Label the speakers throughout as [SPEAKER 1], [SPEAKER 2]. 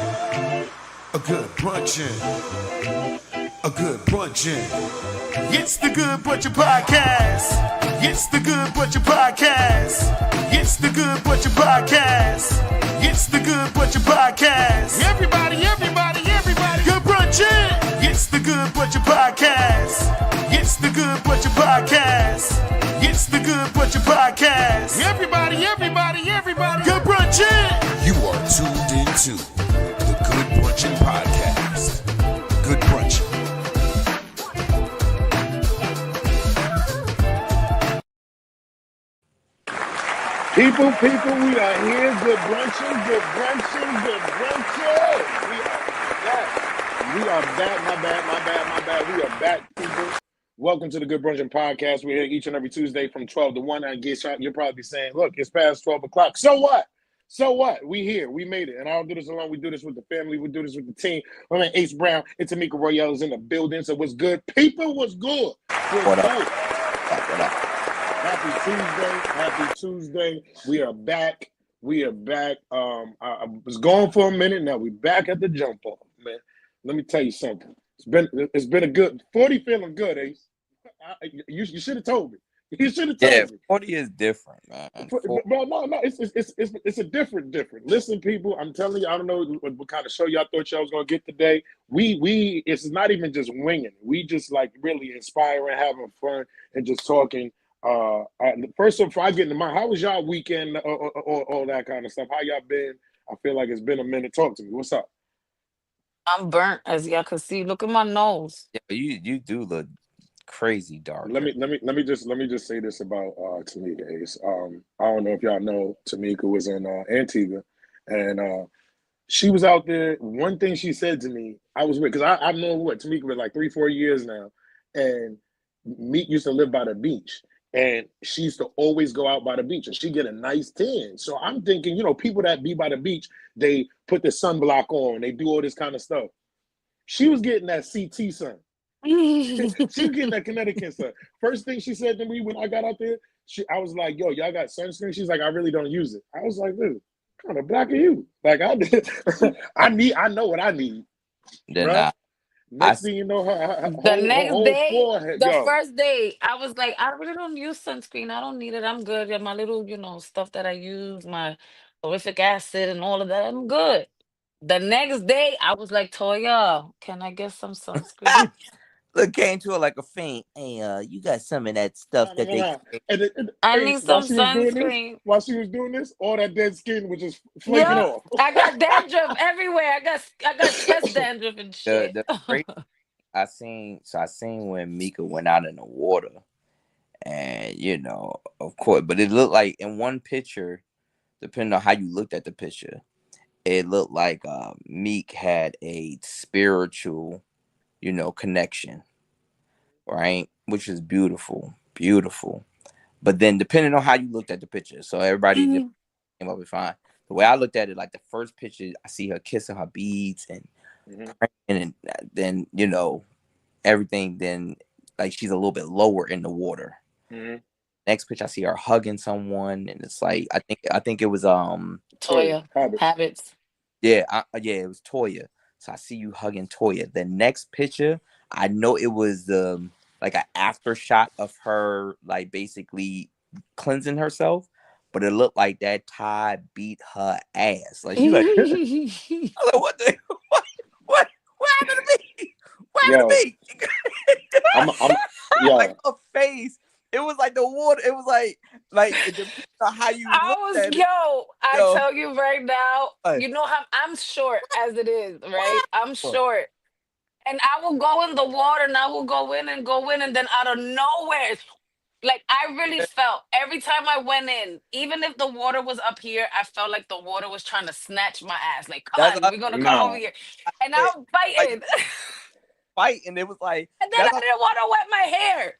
[SPEAKER 1] A good brunchin'. A good brunchin'. It's the Good Brunchin Podcast. It's the Good Brunchin Podcast. It's the Good Brunchin Podcast. It's the Good Brunchin Podcast. Everybody. Good brunchin'. It's the Good Brunchin Podcast. It's the Good Brunchin Podcast. It's the Good Brunchin Podcast. Everybody. Good brunchin'. You are tuned into the Good Brunchin Podcast. Good brunchin'.
[SPEAKER 2] People, we are here. Good brunchin'. We are back. My bad. We are back, people. Welcome to the Good Brunchin Podcast. We're here each and every Tuesday from 12 to 1. I guess you'll probably be saying, look, it's past 12 o'clock. So what? We here. We made it. And I don't do this alone. We do this with the family. We do this with the team. My man Ace Brown and Tamika Royale is in the building. So what's good? People, what's good?
[SPEAKER 3] What up?
[SPEAKER 2] Happy Tuesday. We are back. I was gone for a minute. Now we back at the jump off, man. Let me tell you something. It's been a good 40 feeling good, Ace. You should have told me. You should have told me.
[SPEAKER 3] 40 is different, man.
[SPEAKER 2] No. It's a different. Listen, people, I'm telling you, I don't know what kind of show y'all thought y'all was gonna get today. We it's not even just winging. We just like really inspiring, having fun, and just talking. First before I get into how was y'all weekend or all that kind of stuff? How y'all been? I feel like it's been a minute. Talk to me. What's up?
[SPEAKER 4] I'm burnt, as y'all can see. Look at my nose.
[SPEAKER 3] Yeah, you do look crazy dark.
[SPEAKER 2] Let me just say this about Tamika, Ace. I don't know if y'all know Tamika was in Antigua, and she was out there. One thing she said to me, I was with, because I've known Tamika for like 3-4 years now, and Meek used to live by the beach. And she used to always go out by the beach and she get a nice tan. So I'm thinking, people that be by the beach, they put the sunblock on, they do all this kind of stuff. She was getting that CT sun. She was getting that Connecticut sun. First thing she said to me when I got out there, I was like, yo, y'all got sunscreen? She's like, I really don't use it. I was like, dude, what kind of black are you? Like I know what I need.
[SPEAKER 3] Then
[SPEAKER 2] Next thing you know,
[SPEAKER 4] the next day,
[SPEAKER 2] forehead,
[SPEAKER 4] the first day, I was like, I really don't use sunscreen. I don't need it. I'm good. Yeah, my little, stuff that I use, my horrific acid and all of that, I'm good. The next day, I was like, Toya, can I get some sunscreen?
[SPEAKER 3] Look, came to her like a faint. Hey, you got some of that stuff that they.
[SPEAKER 4] I need some sunscreen.
[SPEAKER 2] While she was doing this, all that dead skin was just flaking off.
[SPEAKER 4] I got dandruff everywhere. I got chest dandruff and shit.
[SPEAKER 3] I seen when Mika went out in the water, and of course, but it looked like in one picture, depending on how you looked at the picture, it looked like Meek had a spiritual, connection, right? Which is beautiful. But then depending on how you looked at the picture, so everybody came up with fine. The way I looked at it, like the first picture, I see her kissing her beads and praying, and then everything. Then like she's a little bit lower in the water. Next picture, I see her hugging someone, and it's like I think it was
[SPEAKER 4] Toya Habits.
[SPEAKER 3] Yeah, it was Toya. So I see you hugging Toya. The next picture, I know it was like an after shot of her, like basically cleansing herself, but it looked like that Tide beat her ass. Like she's like, what happened to me? What happened to me? Like her face. It was like the water. It was like how you.
[SPEAKER 4] I tell you right now. You know how I'm short as it is, right? I'm short, and I will go in the water, and I will go in, and then out of nowhere, like I really felt every time I went in, even if the water was up here, I felt like the water was trying to snatch my ass. Like, come on, we're gonna come over here, and I'm fighting.
[SPEAKER 3] And it was like,
[SPEAKER 4] and then I didn't want to wet my hair.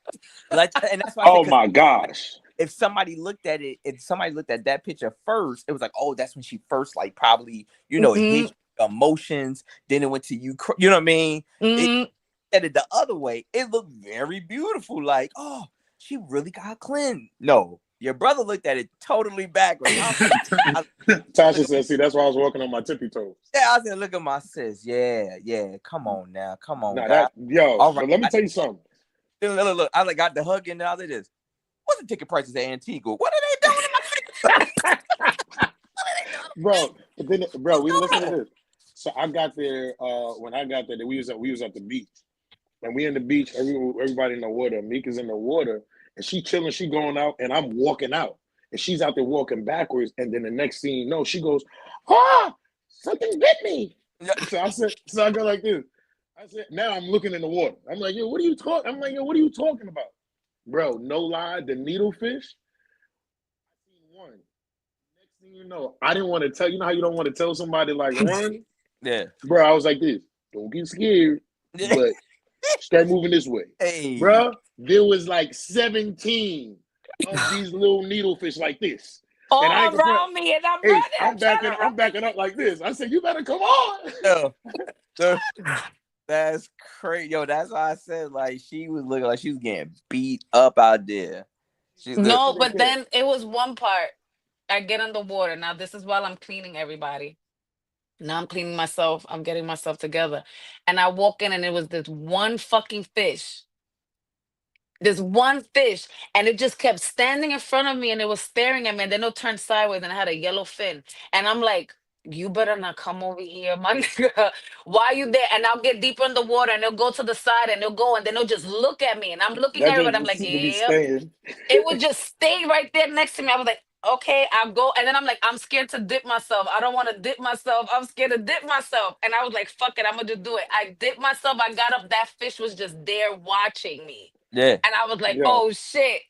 [SPEAKER 3] And that's why.
[SPEAKER 2] Oh my gosh!
[SPEAKER 3] If somebody looked at that picture first, it was like, oh, that's when she first like probably it hit emotions. Then it went to you. You know what I mean? It it the other way. It looked very beautiful. Like, oh, she really got cleansed. No, Your brother looked at it totally backwards.
[SPEAKER 2] Tasha said, "See, that's why I was walking on my tippy toes."
[SPEAKER 3] Yeah, I said, "Look at my sis. Yeah. Come on now, come on,
[SPEAKER 2] Nah,
[SPEAKER 3] guys.
[SPEAKER 2] All right, but let me tell you something.
[SPEAKER 3] Look. I got the hug and all of this. What's the ticket prices at Antigua? What are they doing in my
[SPEAKER 2] Bro, but then, we listen to this. So I got there. When I got there, we was at the beach, and we in the beach. Everybody in the water. Mika's in the water, and she chilling. She going out, and I'm walking out, and she's out there walking backwards. And then the next thing you know, she goes, "Ah, something bit me." So I go like this. I said, now I'm looking in the water. I'm like, yo, what are you talking? I'm like, yo, what are you talking about, bro? No lie, the needlefish. I seen one. Next thing you know, I didn't want to tell. You know how you don't want to tell somebody like run?
[SPEAKER 3] Yeah,
[SPEAKER 2] bro. I was like this. Don't get scared, but start moving this way, bro. There was like 17 of these little needlefish like this.
[SPEAKER 4] All around me, and I'm running.
[SPEAKER 2] I'm backing up like this. I said, you better come on.
[SPEAKER 3] That's crazy. Yo, that's why I said, like, she was looking like she was getting beat up out there.
[SPEAKER 4] No, but then it was one part. I get in the water. Now, this is while I'm cleaning everybody. Now I'm cleaning myself. I'm getting myself together. And I walk in, and it was this one fucking fish. This one fish. And it just kept standing in front of me, and it was staring at me. And then it turned sideways, and it had a yellow fin. And I'm like, you better not come over here, my nigga. Why are you there? And I'll get deeper in the water, and they'll go to the side, and they'll go, and then they'll just look at me. And I'm looking at everybody. I'm like, yeah. It would just stay right there next to me. I was like, okay, I'll go. And then I'm like, I'm scared to dip myself. I don't want to dip myself. I'm scared to dip myself. And I was like, fuck it, I'm going to just do it. I dipped myself. I got up. That fish was just there watching me.
[SPEAKER 3] Yeah.
[SPEAKER 4] And I was like, oh, shit.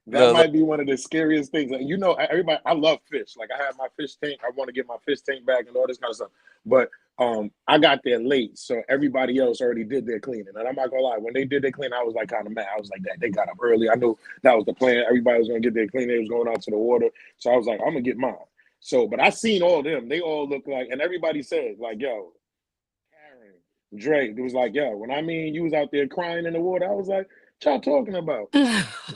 [SPEAKER 2] That might be one of the scariest things. You know, everybody, I love fish. Like, I have my fish tank. I want to get my fish tank back and all this kind of stuff. But I got there late, so everybody else already did their cleaning. And I'm not going to lie, when they did their cleaning, I was like kind of mad. I was like, that they got up early. I knew that was the plan. Everybody was going to get their cleaning. They was going out to the water. So I was like, I'm going to get mine. So, but I seen all of them. They all look like, and everybody said, like, yo, Karen, Drake, it was like, yo, when you was out there crying in the water, I was like, what y'all talking about?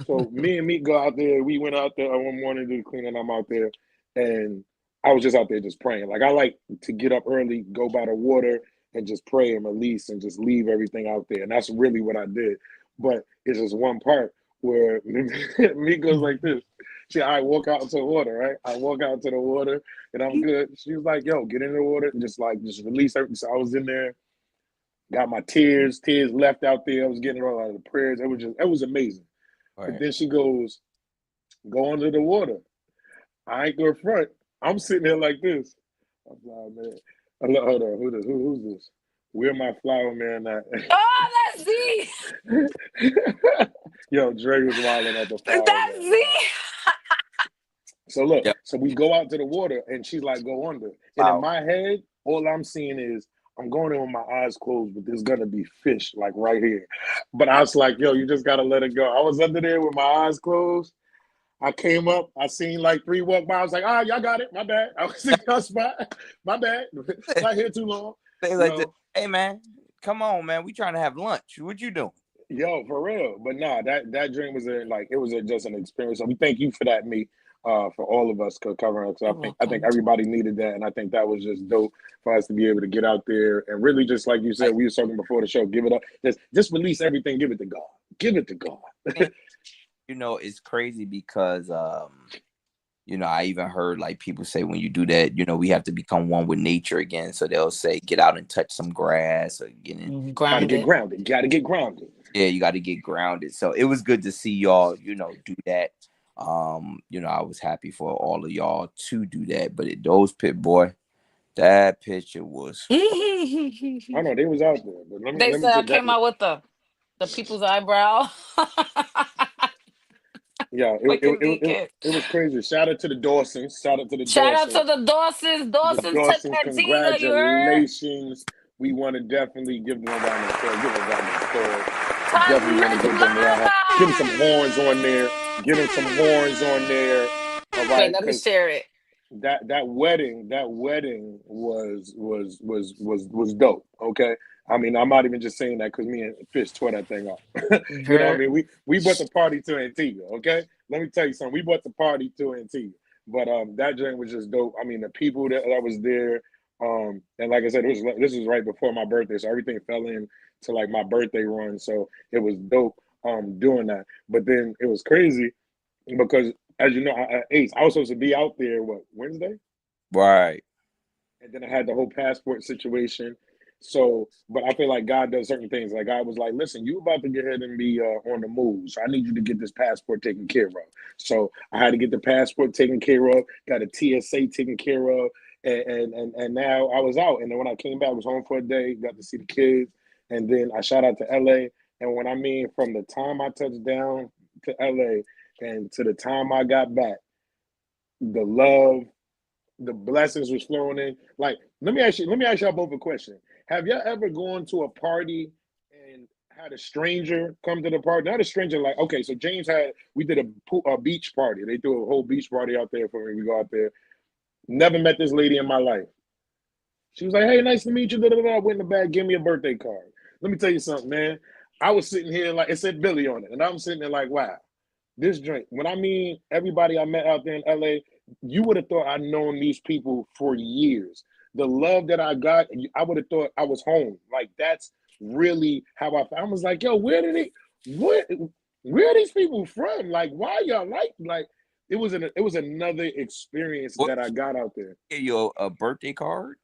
[SPEAKER 2] So me and Meek go out there. We went out there one morning to do the cleaning. I'm out there, and I was just out there just praying. Like, I like to get up early, go by the water, and just pray and release and just leave everything out there. And that's really what I did. But it's just one part where Meek goes like this. I walk out into the water, right? I walk out to the water, and I'm good. She was like, yo, get in the water and just release everything. So I was in there. Got my tears left out there. I was getting all out of the prayers. It was amazing. Right. But then she goes, go under the water. I ain't go front. I'm sitting there like this. I'm like, man. Hold on. Who's this? Where my flower man at?
[SPEAKER 4] Oh, that's Z.
[SPEAKER 2] Yo, Dre was wilding at the flower.
[SPEAKER 4] That's Z.
[SPEAKER 2] So look, so we go out to the water, and she's like, go under. And in my head, all I'm seeing is, I'm going in with my eyes closed, but there's gonna be fish like right here. But I was like, yo, you just gotta let it go. I was under there with my eyes closed. I came up, I seen like 3 walk by. I was like, y'all got it. My bad. I was in your spot. My bad. Not here too long.
[SPEAKER 3] They like, hey man, come on, man. We trying to have lunch. What you doing?
[SPEAKER 2] Yo, for real. But nah, that dream was just an experience. So we thank you for that, me. For all of us covering us. I think everybody needed that, and I think that was just dope for us to be able to get out there and really, just like you said, we were talking before the show, give it up. Just release everything, give it to God. Give it to God.
[SPEAKER 3] You know, it's crazy because you know, I even heard like people say when you do that, you know, we have to become one with nature again. So they'll say get out and touch some grass or get in
[SPEAKER 2] grounded. Gotta get grounded.
[SPEAKER 3] Yeah, you gotta get grounded. So it was good to see y'all, you know, do that. You know, I was happy for all of y'all to do that, but those boy, that picture was.
[SPEAKER 2] I know they was out there, but
[SPEAKER 4] they said I came out with the people's eyebrow.
[SPEAKER 2] Yeah, it was crazy. Shout out to the Dawsons. Shout out to the
[SPEAKER 4] Dawsons. Dawsons,
[SPEAKER 2] congratulations. We want to definitely give them a round of applause. Definitely want to give them a round. Give them some horns on there. Give them some horns on there. All right,
[SPEAKER 4] let me share it.
[SPEAKER 2] That wedding was dope. Okay, I mean, I'm not even just saying that because me and Fish tore that thing up. You know what I mean? We brought the party to Antigua. Okay, let me tell you something. We bought the party to Antigua, but that joint was just dope. I mean, the people that was there, and like I said, this was right before my birthday, so everything fell in to like my birthday run. So it was dope doing that. But then it was crazy because, as you know, Ace, I was supposed to be out there Wednesday,
[SPEAKER 3] Right.
[SPEAKER 2] and then I had the whole passport situation. So, but I feel like God does certain things. Like God was like, "Listen, you about to get ahead and be on the move, so I need you to get this passport taken care of." So I had to get the passport taken care of, got a TSA taken care of, and now I was out. And then when I came back, I was home for a day, got to see the kids, and then I shot out to LA. And when I mean from the time I touched down to LA and to the time I got back, the love, the blessings was flowing in. Like, let me ask y'all both a question. Have y'all ever gone to a party and had a stranger come to the party? Not a stranger, like, okay, so we did a beach party. They threw a whole beach party out there for me. We go out there. Never met this lady in my life. She was like, "Hey, nice to meet you." I went in the bag, give me a birthday card. Let me tell you something, man. I was sitting here like, it said Billy on it, and I'm sitting there like, wow, this drink. When I mean everybody I met out there in LA, you would have thought I'd known these people for years. The love that I got, I would have thought I was home. Like, that's really how I was like, yo, where are these people from? Like, why y'all like it was another experience that I got out there.
[SPEAKER 3] Give you a birthday card?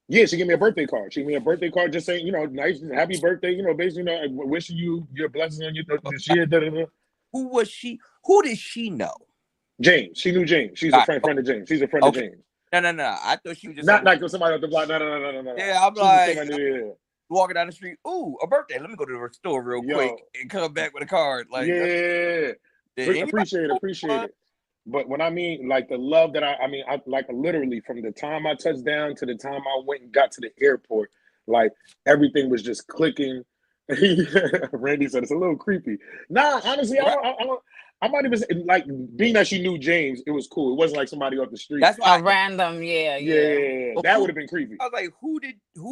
[SPEAKER 2] Yeah, she gave me a birthday card. She gave me a birthday card just saying, nice, happy birthday, basically, wishing you your blessings on you this year.
[SPEAKER 3] Who was she? Who did she know?
[SPEAKER 2] James. She knew James. She's a friend of James. She's a friend of James.
[SPEAKER 3] No. I thought she was just
[SPEAKER 2] not like somebody off the block. No.
[SPEAKER 3] Yeah, I'm like walking down the street. Ooh, a birthday. Let me go to the store real quick and come back with a card. Like,
[SPEAKER 2] yeah, appreciate it. But when I mean like the love that I like literally from the time I touched down to the time I went and got to the airport, like everything was just clicking. Randy said it's a little creepy. Nah, honestly, I might even say, like, being that she knew James, it was cool. It wasn't like somebody off the street.
[SPEAKER 4] That's why random, yeah.
[SPEAKER 2] That would have been creepy.
[SPEAKER 3] I was like, who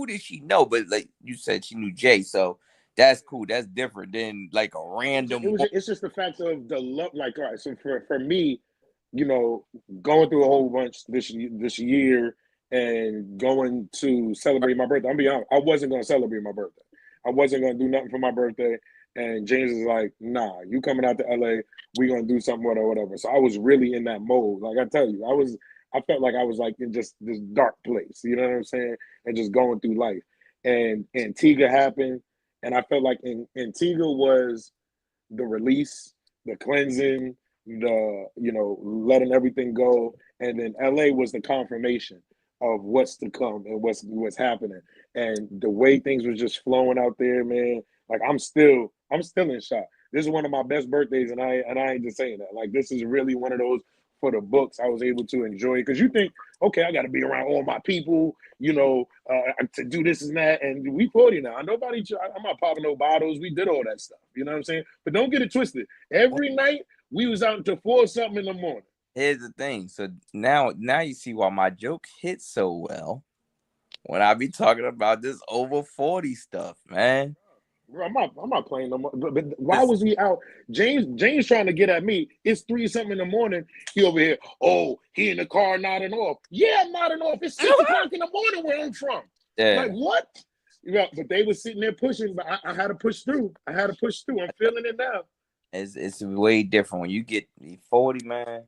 [SPEAKER 3] did she know? But like you said, she knew Jay, so that's cool. That's different than like a random.
[SPEAKER 2] It's just the fact of the love. Like, all right, so for me, going through a whole bunch this year and going to celebrate my birthday. I'm being honest, I wasn't going to celebrate my birthday. I wasn't going to do nothing for my birthday. And James is like, nah, you coming out to LA, we going to do something or whatever. So I was really in that mode. Like I tell you, I felt like I was like in just this dark place, you know what I'm saying? And just going through life. And Antigua happened. And I felt like Antigua was the release, the cleansing, letting everything go. And then LA was the confirmation of what's to come and what's happening. And the way things was just flowing out there, man. Like I'm still in shock. This is one of my best birthdays, and I ain't just saying that. Like this is really one of those for the books. I was able to enjoy it because you think, okay, I got to be around all my people, to do this and that. And we 40 now. I'm not popping no bottles. We did all that stuff. You know what I'm saying? But don't get it twisted. Every night we was out until 4 something in the morning.
[SPEAKER 3] Here's the thing. So now you see why my joke hits so well when I be talking about this over 40 stuff, man.
[SPEAKER 2] Bro, I'm not playing no more. But why was we out? James trying to get at me. It's 3 something in the morning. He over here. Oh, he in the car nodding off. Yeah, I'm nodding off. It's 6 o'clock in the morning where I'm from.
[SPEAKER 3] Yeah.
[SPEAKER 2] Like what? But they were sitting there pushing. But I had to push through. I'm feeling it now.
[SPEAKER 3] It's way different when you get 40, man.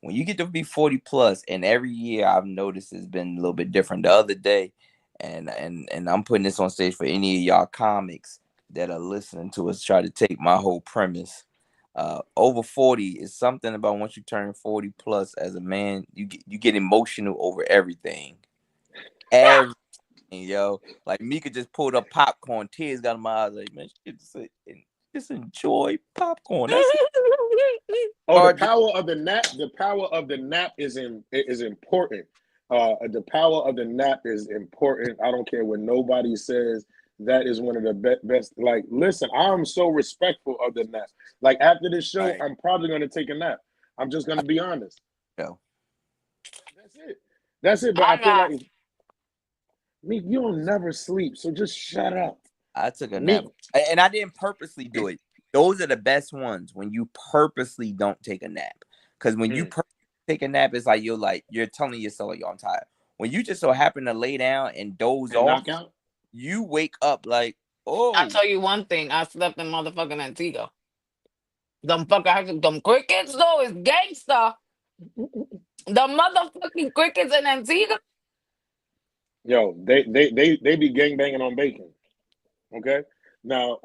[SPEAKER 3] When you get to be 40 plus, and every year I've noticed it's been a little bit different. The other day, and I'm putting this on stage for any of y'all comics that are listening to us try to take my whole premise. Over 40 is something about once you turn 40 plus as a man, you get emotional over everything. Everything, yo. Like Mika just pulled up popcorn, tears got in my eyes. Like, man, just enjoy popcorn. That's
[SPEAKER 2] the power of the nap. The power of the nap is important. The power of the nap is important. I don't care what nobody says. That is one of the best. Like, listen, I'm so respectful of the nap. Like, after this show, right, I'm probably going to take a nap. I'm just going to be honest.
[SPEAKER 3] No.
[SPEAKER 2] That's it. But I feel like, Meek, you don't never sleep, so just shut up.
[SPEAKER 3] I took a nap. And I didn't purposely do it. those are the best ones when you purposely don't take a nap. Because when you purposely take a nap, it's like you're telling yourself, like, yo, I'm tired. When you just so happen to lay down and doze off,
[SPEAKER 2] knock out,
[SPEAKER 3] you wake up like, oh.
[SPEAKER 4] I'll tell you one thing. I slept in motherfucking Antigua. Them crickets though is gangster. The motherfucking crickets in Antigua.
[SPEAKER 2] Yo, they be gang banging on bacon. Okay, now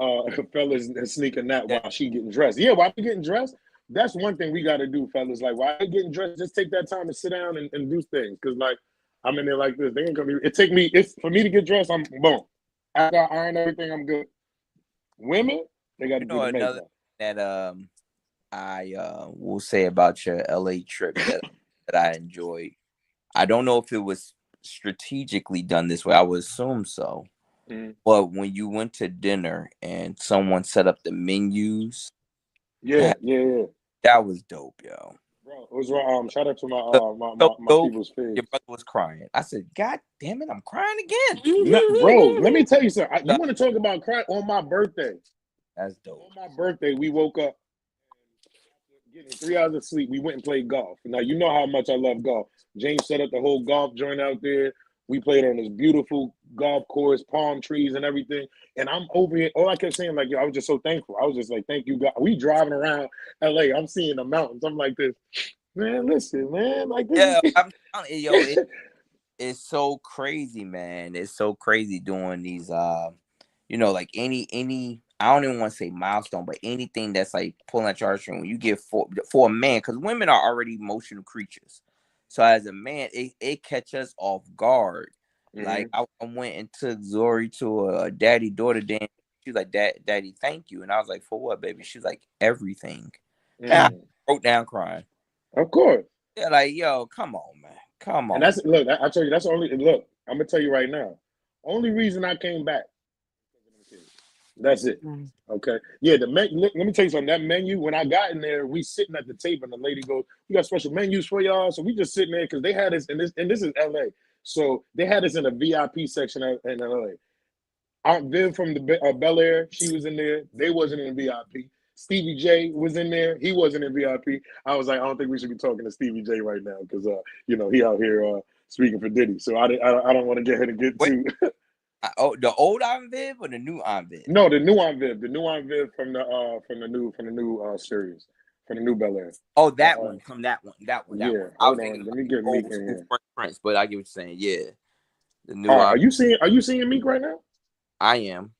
[SPEAKER 2] fellas sneaking that while she getting dressed. Yeah, while we getting dressed, that's one thing we got to do, fellas. Like while they getting dressed, just take that time to sit down and do things. Cause like I'm in there like this. They ain't gonna be. It's for me to get dressed. I'm boom. I got iron everything. I'm good. Women, they got to do the
[SPEAKER 3] another
[SPEAKER 2] makeup.
[SPEAKER 3] that I will say about your LA trip that I enjoyed. I don't know if it was strategically done this way. I would assume so. But when you went to dinner and someone set up the menus,
[SPEAKER 2] yeah,
[SPEAKER 3] that was dope, yo.
[SPEAKER 2] Bro, it was wrong. Shout out to my people's face.
[SPEAKER 3] Your brother was crying. I said, God damn it, I'm crying again.
[SPEAKER 2] Bro, let me tell you something. You want to talk about crying on my birthday?
[SPEAKER 3] That's dope.
[SPEAKER 2] On my birthday, we woke up getting 3 hours of sleep. We went and played golf. Now you know how much I love golf. James set up the whole golf joint out there. We played on this beautiful golf course, palm trees and everything. And I'm over here. All I kept saying, like, yo, I was just so thankful. I was just like, thank you, God. We driving around LA. I'm seeing the mountains. I'm like this. Man, listen, man. Like this.
[SPEAKER 3] Yeah, I'm telling you, yo, it's so crazy, man. It's so crazy doing these like any I don't even want to say milestone, but anything that's like pulling at your heartstring when you get for a man, because women are already emotional creatures. So as a man, it catch us off guard. Like I went and took Zori to a daddy-daughter dance. She was like, Daddy, thank you. And I was like, for what, baby? She's like, everything. And I broke down crying.
[SPEAKER 2] Of course.
[SPEAKER 3] Yeah, like, yo, come on, man. Come on.
[SPEAKER 2] And that's, look, I tell you, that's only, look, I'm going to tell you right now. Only reason I came back. That's it. Okay. Yeah, let me tell you something. That menu, when I got in there, we sitting at the table and the lady goes, we got special menus for y'all. So we just sitting there because they had us in this, and this is LA. So they had us in a VIP section in LA. Aunt Viv from the Bel Air, she was in there. They wasn't in VIP. Stevie J was in there. He wasn't in VIP. I was like, I don't think we should be talking to Stevie J right now because he out here speaking for Diddy. So I don't want to get her to get too.
[SPEAKER 3] The old Aunt Viv or the new Aunt Viv?
[SPEAKER 2] No, the new Aunt Viv. The new Aunt Viv from the new series, from the new Bel Air.
[SPEAKER 3] Oh, that one from that one. Yeah.
[SPEAKER 2] I was thinking, let me get Meek in here.
[SPEAKER 3] Prince, but I get what you're saying. Yeah, the new.
[SPEAKER 2] Are you seeing Meek right now?
[SPEAKER 3] I am.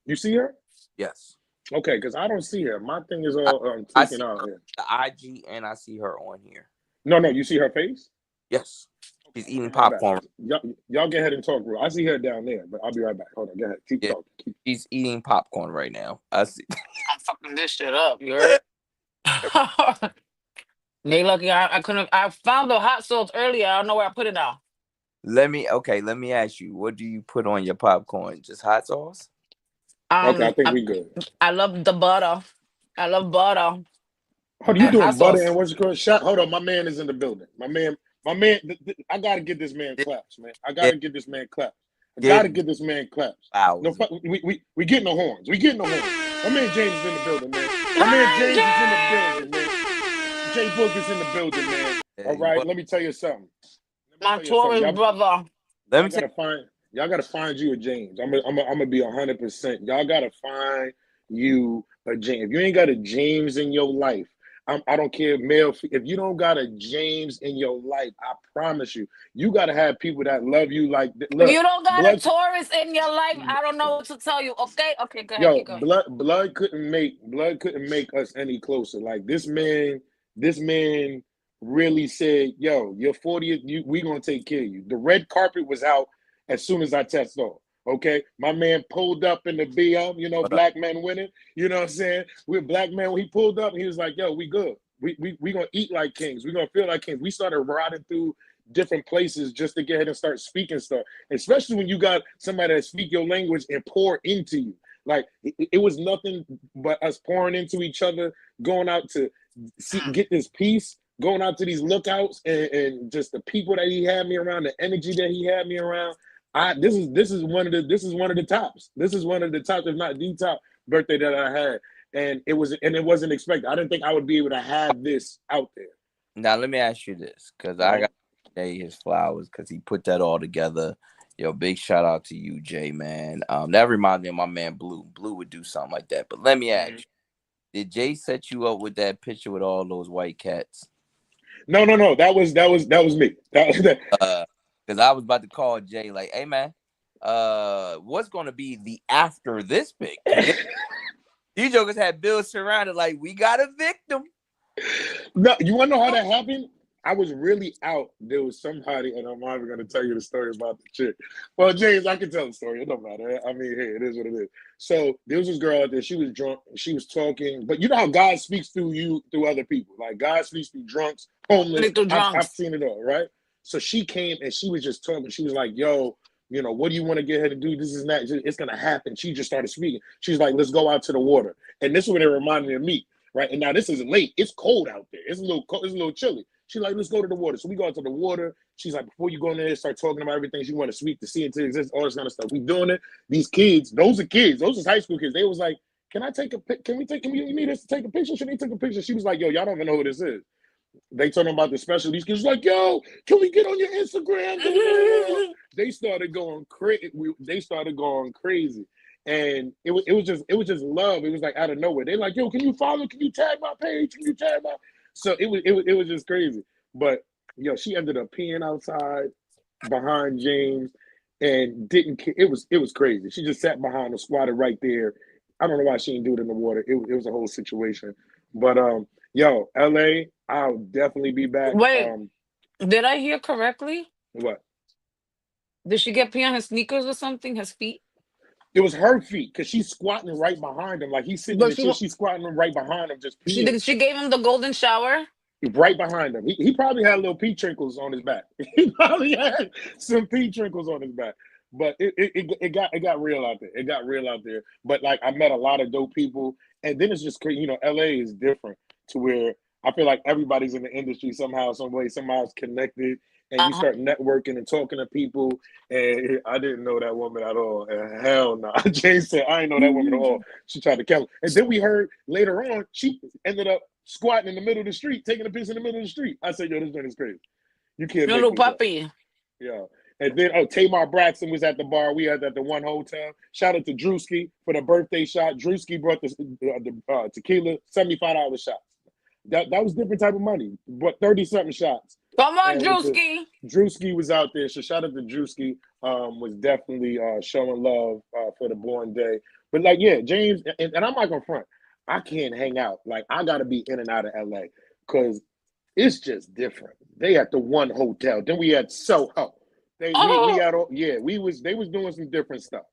[SPEAKER 2] You see her?
[SPEAKER 3] Yes.
[SPEAKER 2] Okay, because I don't see her. My thing is all taken out here.
[SPEAKER 3] The IG, and I see her on here.
[SPEAKER 2] No, you see her face?
[SPEAKER 3] Yes. She's eating popcorn.
[SPEAKER 2] Y'all get ahead and talk, bro. I see her down there, but I'll be right back. Hold on, go ahead. Keep talking.
[SPEAKER 3] She's eating popcorn right now. I see.
[SPEAKER 4] I'm fucking this shit up. You heard? They lucky I couldn't. I found the hot sauce earlier. I don't know where I put it now.
[SPEAKER 3] Let me ask you. What do you put on your popcorn? Just hot sauce?
[SPEAKER 2] Okay, I think we good.
[SPEAKER 4] I love the butter. I love butter.
[SPEAKER 2] Hold on, you doing butter and what's it called? Shot. Hold on, my man is in the building. My man, I gotta get this man claps, man. I gotta get this man claps. I gotta get this man claps. No, we getting the horns. We getting the horns. My man James is in the building, man. My man James is in the building, man. Jay Book is in the building, man. All right, let me tell you something.
[SPEAKER 4] My Taurus brother.
[SPEAKER 2] Y'all gotta find you a James. I'm gonna be 100%. Y'all gotta find you a James. If you ain't got a James in your life, I don't care, male. If you don't got a James in your life, I promise you got to have people that love you. Like, look,
[SPEAKER 4] you don't got a Taurus in your life. I don't know what to tell you. Okay, go ahead.
[SPEAKER 2] Yo, blood couldn't make us any closer. Like this man really said, "Yo, your 40th, we gonna take care of you." The red carpet was out as soon as I tested off. Okay, my man pulled up in the BM, black men winning. You know what I'm saying? We're black men. When he pulled up, he was like, "Yo, we good. We gonna eat like kings. We gonna feel like kings." We started riding through different places just to get ahead and start speaking stuff. Especially when you got somebody that speak your language and pour into you. Like it was nothing but us pouring into each other, going out to get this peace, going out to these lookouts, and just the people that he had me around, the energy that he had me around. This is one of the tops. This is one of the tops, if not the top birthday that I had. And it wasn't expected. I didn't think I would be able to have this out there.
[SPEAKER 3] Now let me ask you this, because I got Jay his flowers because he put that all together. Yo, big shout out to you, Jay, man. That reminds me of my man Blue. Blue would do something like that. But let me ask you, did Jay set you up with that picture with all those white cats?
[SPEAKER 2] No. That was me.
[SPEAKER 3] Because I was about to call Jay like, hey man, what's gonna be the after this pic? These jokers had Bill surrounded like, we got a victim.
[SPEAKER 2] No, you want to know how that happened? I was really out. There was somebody, and I'm not even going to tell you the story about the chick. Well, James, I can tell the story. It don't matter. I mean, hey, it is what it is. So there was this girl out there. She was drunk. She was talking. But you know how God speaks through you, through other people. Like God speaks through drunks, homeless. I've seen it all, right? So she came, and she was just talking. She was like, yo, you know, what do you want to get her to do? This is not, it's going to happen. She just started speaking. She's like, let's go out to the water. And this is when it reminded me of me, right? And now this is late. It's cold out there. It's a little cold. It's a little chilly. She's like, let's go to the water. So we go out to the water. She's like, before you go in there, start talking about everything she want to speak, to see, and to exist, all this kind of stuff. We doing it. These kids, those are high school kids. They was like, can I take a pic? Can you need us to take a picture? Should they take a picture? She was like, yo, y'all don't even know who this is. They told them about the special. These kids was like, yo, can we get on your Instagram? They started going crazy. And it was just love. It was like out of nowhere. They like, yo, can you follow? Can you tag my page? Can you tag my? So it was just crazy. But yo, she ended up peeing outside behind James and didn't. It was crazy. She just sat behind him, squatted right there. I don't know why she didn't do it in the water. It was a whole situation. But yo, LA, I'll definitely be back.
[SPEAKER 4] Wait, did I hear correctly?
[SPEAKER 2] What?
[SPEAKER 4] Did she get pee on his sneakers or something? His feet?
[SPEAKER 2] It was her feet because she's squatting right behind him. Like he's sitting in the chair, she's squatting him right behind him, just peeing.
[SPEAKER 4] She gave him the golden shower?
[SPEAKER 2] Right behind him. He probably had little pee trinkles on his back. He probably had some pee trinkles on his back. But it got real out there. It got real out there. But like I met a lot of dope people. And then it's just crazy. You know, LA is different to where I feel like everybody's in the industry somehow, some way, somebody's connected. And you start networking and talking to people. And I didn't know that woman at all. And hell no. Jane said, I didn't know that woman at all. She tried to kill him. And then we heard later on, she ended up squatting in the middle of the street, taking a piss in the middle of the street. I said, yo, this joint is crazy. You can't make
[SPEAKER 4] little puppy.
[SPEAKER 2] Yeah. And then, Tamar Braxton was at the bar. We had at the one hotel. Shout out to Drewski for the birthday shot. Drewski brought the tequila, $75 shots. That was different type of money. But 30-something shots.
[SPEAKER 4] Come on, Drewski.
[SPEAKER 2] Drewski was out there. So shout out to Drewski. Was definitely showing love for the born day. But like, yeah, James, and I'm not gonna front. I can't hang out. Like, I gotta be in and out of LA because it's just different. They at the one hotel. Then we had Soho. They was doing some different stuff.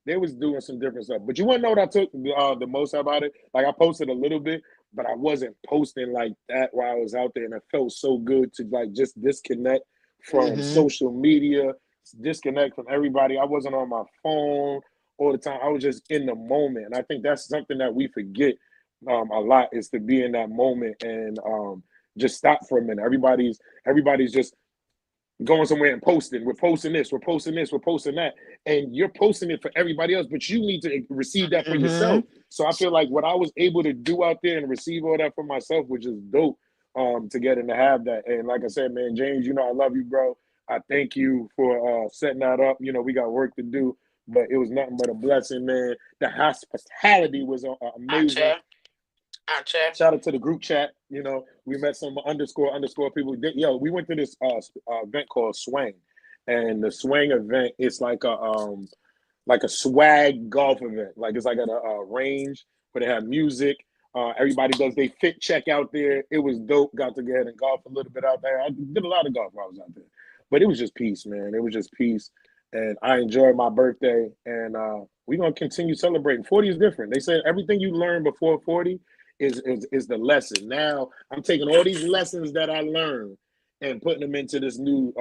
[SPEAKER 2] They was doing some different stuff. But you want to know what I took the most about it? Like I posted a little bit, but I wasn't posting like that while I was out there, and it felt so good to like just disconnect from social media, disconnect from everybody. I wasn't on my phone all the time. I was just in the moment, and I think that's something that we forget a lot is to be in that moment and just stop for a minute. Everybody's just going somewhere and posting. We're posting this, we're posting this, we're posting that. And you're posting it for everybody else, but you need to receive that for yourself. So I feel like what I was able to do out there and receive all that for myself was just dope to get and to have that. And like I said, man, James, you know, I love you, bro. I thank you for setting that up. You know, we got work to do, but it was nothing but a blessing, man. The hospitality was amazing. Shout out to the group chat. You know, we met some underscore people. Yo, we went to this event called Swing, and the Swing event is like a swag golf event. Like it's like at a range where they have music. Everybody does they fit check out there. It was dope. Got to go ahead and golf a little bit out there. I did a lot of golf while I was out there, but it was just peace, man. It was just peace, and I enjoyed my birthday. And we're gonna continue celebrating. 40 is different. They said everything you learn before 40. Is the lesson. Now I'm taking all these lessons that I learned and putting them into this new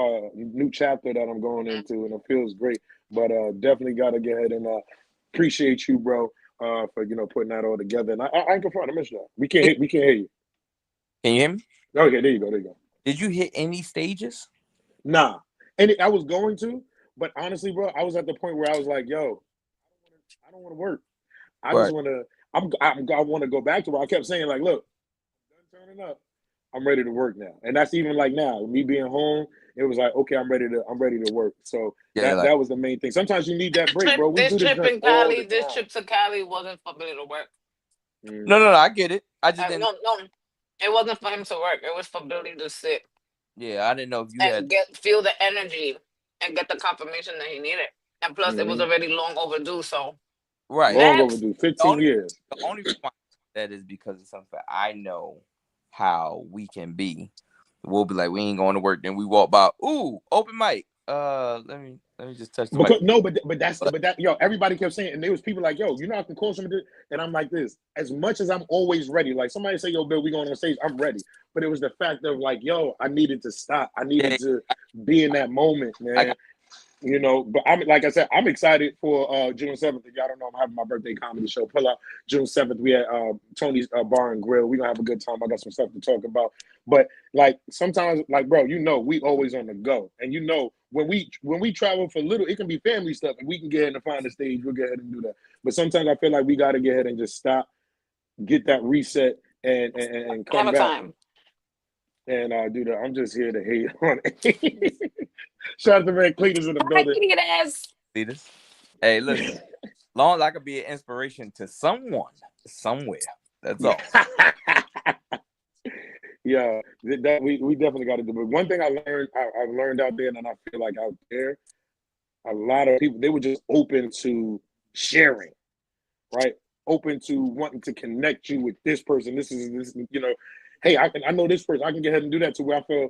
[SPEAKER 2] chapter that I'm going into, and it feels great. But definitely got to get ahead and appreciate you, bro, for putting that all together. And I ain't confront. I miss that. We can't hear you.
[SPEAKER 3] Can you hear me?
[SPEAKER 2] Okay, there you go.
[SPEAKER 3] Did you hit any stages?
[SPEAKER 2] Nah, and I was going to, but honestly, bro, I was at the point where I was like, yo, I don't want to work. I I want to go back to where I kept saying like, look, I'm done turning up. I'm ready to work now, and that's even like now. Me being home, it was like, okay, I'm ready to work. So that was the main thing. Sometimes you need that break, bro. We do this
[SPEAKER 4] trip in
[SPEAKER 2] all the
[SPEAKER 4] Cali, this
[SPEAKER 2] time.
[SPEAKER 4] trip to Cali wasn't for me to work.
[SPEAKER 3] No, I get it. I just didn't.
[SPEAKER 4] No, it wasn't for him to work. It was for Billy to sit.
[SPEAKER 3] Yeah, I didn't know if you
[SPEAKER 4] and feel the energy and get the confirmation that he needed. And plus, it was already long overdue. So
[SPEAKER 2] long overdue, 15 years.
[SPEAKER 3] The only reason why that is because of something I know how we can be. We'll be like, we ain't going to work. Then we walk by, ooh, open mic. Let me just touch the mic.
[SPEAKER 2] No, but that everybody kept saying, and there was people like, yo, you know I can call somebody, and I'm like this. As much as I'm always ready, like somebody say, yo, Bill, we going on stage, I'm ready. But it was the fact of like, yo, I needed to stop. I needed to be in that moment, man. You know, but like I said, I'm excited for June 7th. If y'all don't know, I'm having my birthday comedy show. Pull up June 7th. We at Tony's Bar and Grill. We're gonna have a good time. I got some stuff to talk about. But like sometimes, like bro, you know, we always on the go. And you know, when we travel for little, it can be family stuff, and we can get ahead and find a stage. We'll go ahead and do that. But sometimes I feel like we gotta get ahead and just stop, get that reset, and come back.
[SPEAKER 4] Time.
[SPEAKER 2] And do that. I'm just here to hate on it. Shout out to man Cletus in the building.
[SPEAKER 3] Cletus. Hey, listen. Long as I could be an inspiration to someone, somewhere. That's all.
[SPEAKER 2] Yeah, that we definitely got to do. But one thing I've learned out there, and I feel like out there, a lot of people, they were just open to sharing, right? Open to wanting to connect you with this person. This, you know, hey, I know this person. I can get ahead and do that to where I feel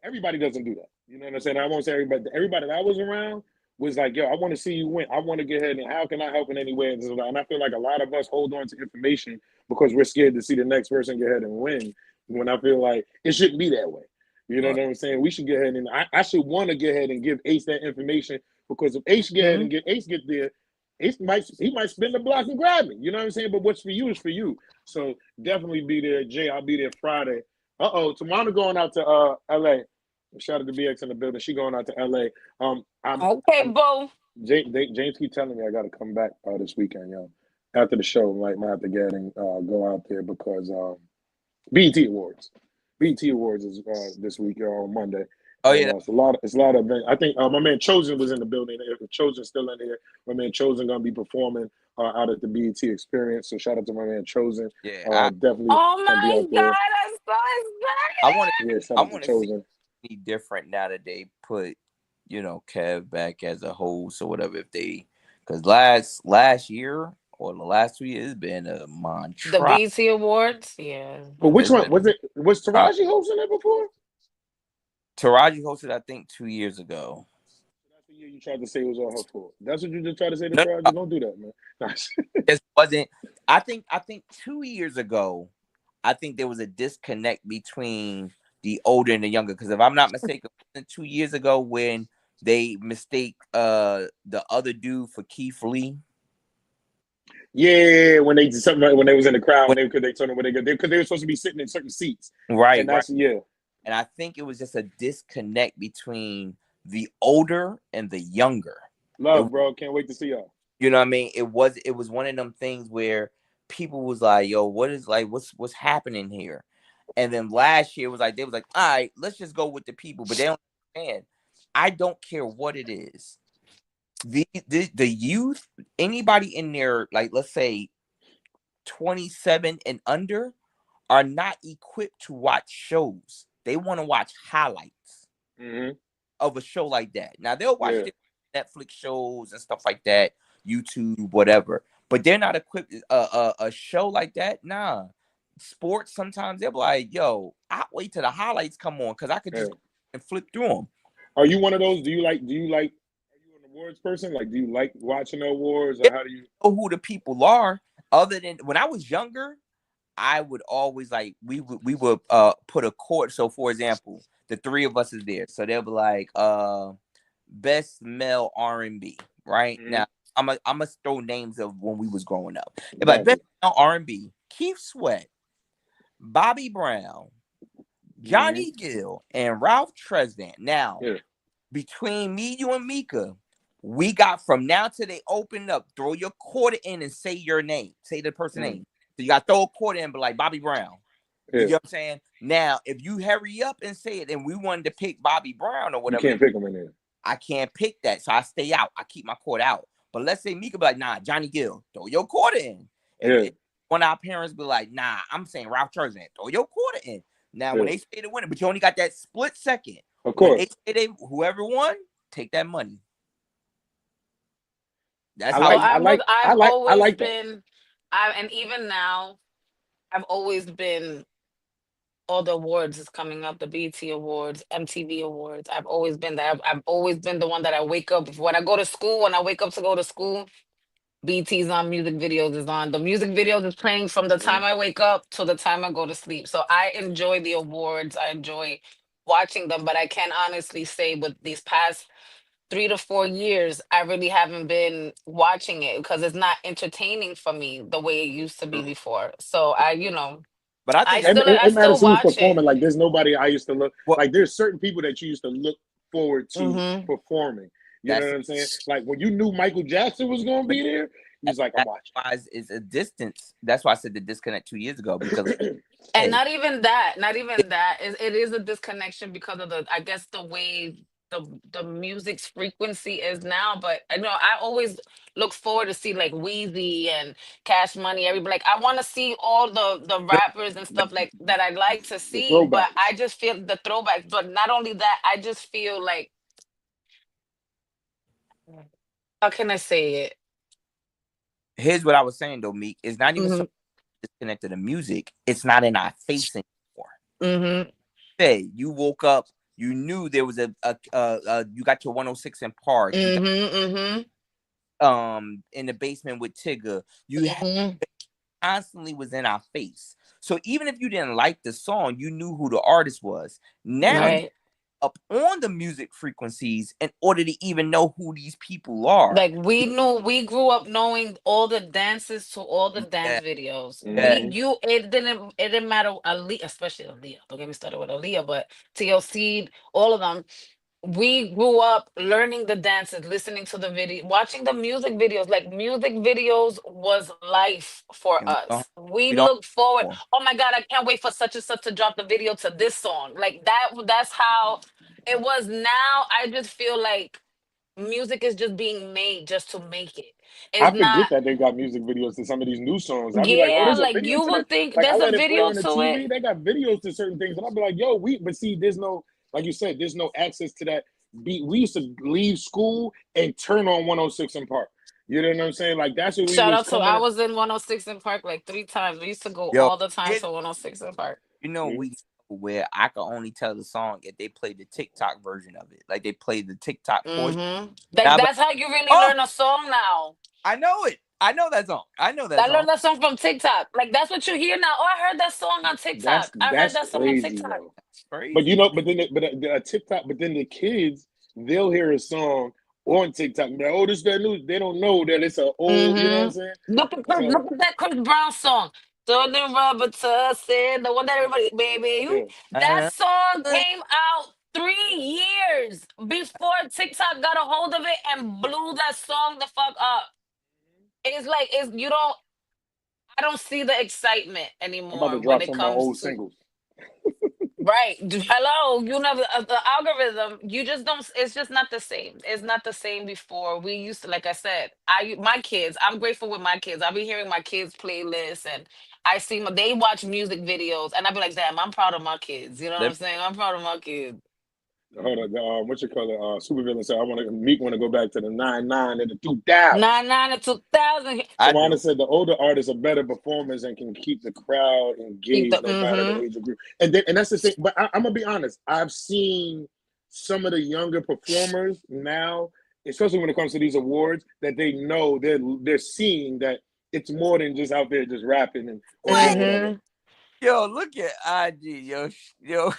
[SPEAKER 2] everybody doesn't do that. You know what I'm saying? I won't say everybody. Everybody that I was around was like, yo, I want to see you win. I want to get ahead and how can I help in any way? And I feel like a lot of us hold on to information because we're scared to see the next person get ahead and win. When I feel like it shouldn't be that way. You know what I'm saying? We should get ahead and I should want to get ahead and give Ace that information because if Ace get ahead and get there, Ace might spin the block and grab me. You know what I'm saying? But what's for you is for you. So definitely be there, Jay. I'll be there Friday. Tawana going out to LA. Shout out to BX in the building. She going out to LA.
[SPEAKER 4] Bo.
[SPEAKER 2] James keep telling me I got to come back this weekend, yo. After the show, like might have to get and go out there because BET Awards. BET Awards is this week on Monday.
[SPEAKER 3] Oh yeah,
[SPEAKER 2] it's a lot of events. I think my man Chosen was in the building. If Chosen's still in here, my man Chosen gonna be performing out at the BET Experience. So shout out to my man Chosen.
[SPEAKER 3] Yeah,
[SPEAKER 2] definitely.
[SPEAKER 4] Oh my God, I'm so excited.
[SPEAKER 3] I want to Chosen. See different now that they put, you know, Kev back as a host or whatever. If they, because last year or the last 2 years, it's been a mantra.
[SPEAKER 4] The BET Awards, yeah.
[SPEAKER 2] But which one was it? Was Taraji hosting it before?
[SPEAKER 3] Taraji hosted, I think, 2 years ago.
[SPEAKER 2] That's the year you tried to say it was on her fault. That's what you just tried to say to Taraji? Don't do that, man.
[SPEAKER 3] It wasn't. I think 2 years ago, I think there was a disconnect between the older and the younger. Because if I'm not mistaken, 2 years ago when they mistake the other dude for Keith Lee.
[SPEAKER 2] Yeah, when they was in the crowd, they told them because they were supposed to be sitting in certain seats,
[SPEAKER 3] right?
[SPEAKER 2] And that's
[SPEAKER 3] right. Yeah. And I think it was just a disconnect between the older and the younger.
[SPEAKER 2] Love, bro. Can't wait to see y'all.
[SPEAKER 3] You know what I mean? It was one of them things where people was like, "Yo, what's happening here?" And then last year was like, they was like, "All right, let's just go with the people," but they don't understand. I don't care what it is. The youth, anybody in there, like let's say 27 and under, are not equipped to watch shows. They want to watch highlights of a show like that. Now they'll watch Netflix shows and stuff like that, YouTube, whatever, but they're not equipped. A show like that, nah. Sports, sometimes they'll be like, "Yo, I wait till the highlights come on because I could just and flip through them."
[SPEAKER 2] Are you one of those? Do you like? Are you an awards person? Like, do you like watching the awards, or how do you
[SPEAKER 3] know who the people are? Other than when I was younger, I would always like we would put a court. So for example, the three of us is there, so they'll be like best male R&B, right? Now I'm gonna throw names of when we was growing up. They're like best male R&B, Keith Sweat, Bobby Brown, Johnny Gill, and Ralph Tresvant. Now between me, you, and Mika, We got from now till they open up, throw your quarter in and say your name. Say the person's name. So you got to throw a quarter in, but like Bobby Brown. You get what I'm saying? Now, if you hurry up and say it and we wanted to pick Bobby Brown or whatever.
[SPEAKER 2] You can't pick him in there.
[SPEAKER 3] I can't pick that. So I stay out. I keep my quarter out. But let's say Mika be like, nah, Johnny Gill, throw your quarter in. If one of our parents be like, nah, I'm saying Ralph Tresvant, throw your quarter in. Now, when they say the winner, but you only got that split second.
[SPEAKER 2] Of course.
[SPEAKER 3] When they say whoever won, take that money. That's
[SPEAKER 4] I've always been, and even now, I've always been, all the awards is coming up, the BET Awards, MTV Awards. I've always been that. I've always been the one that I wake up, when I go to school, when I wake up to go to school, BT's on, music videos is on. The music videos is playing from the time I wake up to the time I go to sleep. So I enjoy the awards. I enjoy watching them, but I can honestly say with these past 3 to 4 years, I really haven't been watching it because it's not entertaining for me the way it used to be before. So
[SPEAKER 3] but I think
[SPEAKER 2] it matters who's performing. Like, there's nobody I used to look like. There's certain people that you used to look forward to performing. You know what I'm saying? Like when you knew Michael Jackson was going to be there, he was like, "I'm watching."
[SPEAKER 3] It's a distance. That's why I said the disconnect 2 years ago because,
[SPEAKER 4] and not even that. It is a disconnection because of I guess the way the music's frequency is now. But I know I always look forward to see like Weezy and Cash Money. Everybody, like, I want to see all the rappers and stuff like that. I'd like to see, but I just feel the throwbacks. But not only that, I just feel like, how can I say it?
[SPEAKER 3] Here's what I was saying though, Meek. It's not even so disconnected to music. It's not in our face anymore. Say you woke up, you knew there was you got your 106 in Park. In the basement with Tigger. You constantly was in our face. So even if you didn't like the song, you knew who the artist was. Now you up on the music frequencies in order to even know who these people are.
[SPEAKER 4] Like we grew up knowing all the dances to all the dance videos. It didn't matter, Aaliyah, especially Aaliyah. Don't get me started with Aaliyah, but TLC, all of them. We grew up learning the dances, listening to the video, watching the music videos. Like music videos was life for us. We look forward. Oh my God, I can't wait for such and such to drop the video to this song. Like that's how it was. Now I just feel like music is just being made just to make it.
[SPEAKER 2] I forget that they got music videos to some of these new songs. I'll be like, oh, there's a video
[SPEAKER 4] you
[SPEAKER 2] to
[SPEAKER 4] would
[SPEAKER 2] that.
[SPEAKER 4] think
[SPEAKER 2] Like,
[SPEAKER 4] there's
[SPEAKER 2] I let
[SPEAKER 4] a video
[SPEAKER 2] it play
[SPEAKER 4] to
[SPEAKER 2] on the TV.
[SPEAKER 4] it.
[SPEAKER 2] They got videos to certain things, and I'll be like, yo, but see, there's no, like you said, there's no access to that beat. We used to leave school and turn on 106 in Park. You know what I'm saying? Like, that's what we
[SPEAKER 4] Shout out to, I was in 106 in Park like 3 times. We used to go all the time to 106 in Park.
[SPEAKER 3] You know, where I can only tell the song if they play the TikTok version of it. Like they play the TikTok portion.
[SPEAKER 4] That's how you really learn a song now.
[SPEAKER 3] I know it. I know that song. I
[SPEAKER 4] learned that song from TikTok. Like that's what you hear now. Oh, I heard that song on TikTok. I heard that song on TikTok.
[SPEAKER 2] But you know, but then TikTok, but then the kids, they'll hear a song on TikTok. Like, oh, this that new. They don't know that it's an old. You know what I'm saying?
[SPEAKER 4] Look at that Chris Brown song. So the rubber tussing, the one that everybody, baby. That song came out 3 years before TikTok got a hold of it and blew that song the fuck up. It's like I don't see the excitement anymore.
[SPEAKER 2] I'm about to drop some of my old singles.
[SPEAKER 4] Right. Hello. You know, the algorithm, you just don't, it's just not the same. It's not the same before. We used to, like I said, my kids, I'm grateful with my kids. I'll be hearing my kids' playlists and I see they watch music videos and I'll be like, damn, I'm proud of my kids. You know what I'm saying? I'm proud of my kids.
[SPEAKER 2] Hold on, what you call it? Supervillain said, Meek want to go back to the 99 and the 2000.
[SPEAKER 4] 99 and 2000.
[SPEAKER 2] Tawana said the older artists are better performers and can keep the crowd engaged no matter the age of group. And that's the thing. But I'm gonna be honest. I've seen some of the younger performers now, especially when it comes to these awards, that they know they're seeing that it's more than just out there just rapping and whatever.
[SPEAKER 3] Yo, look at IG. Yo.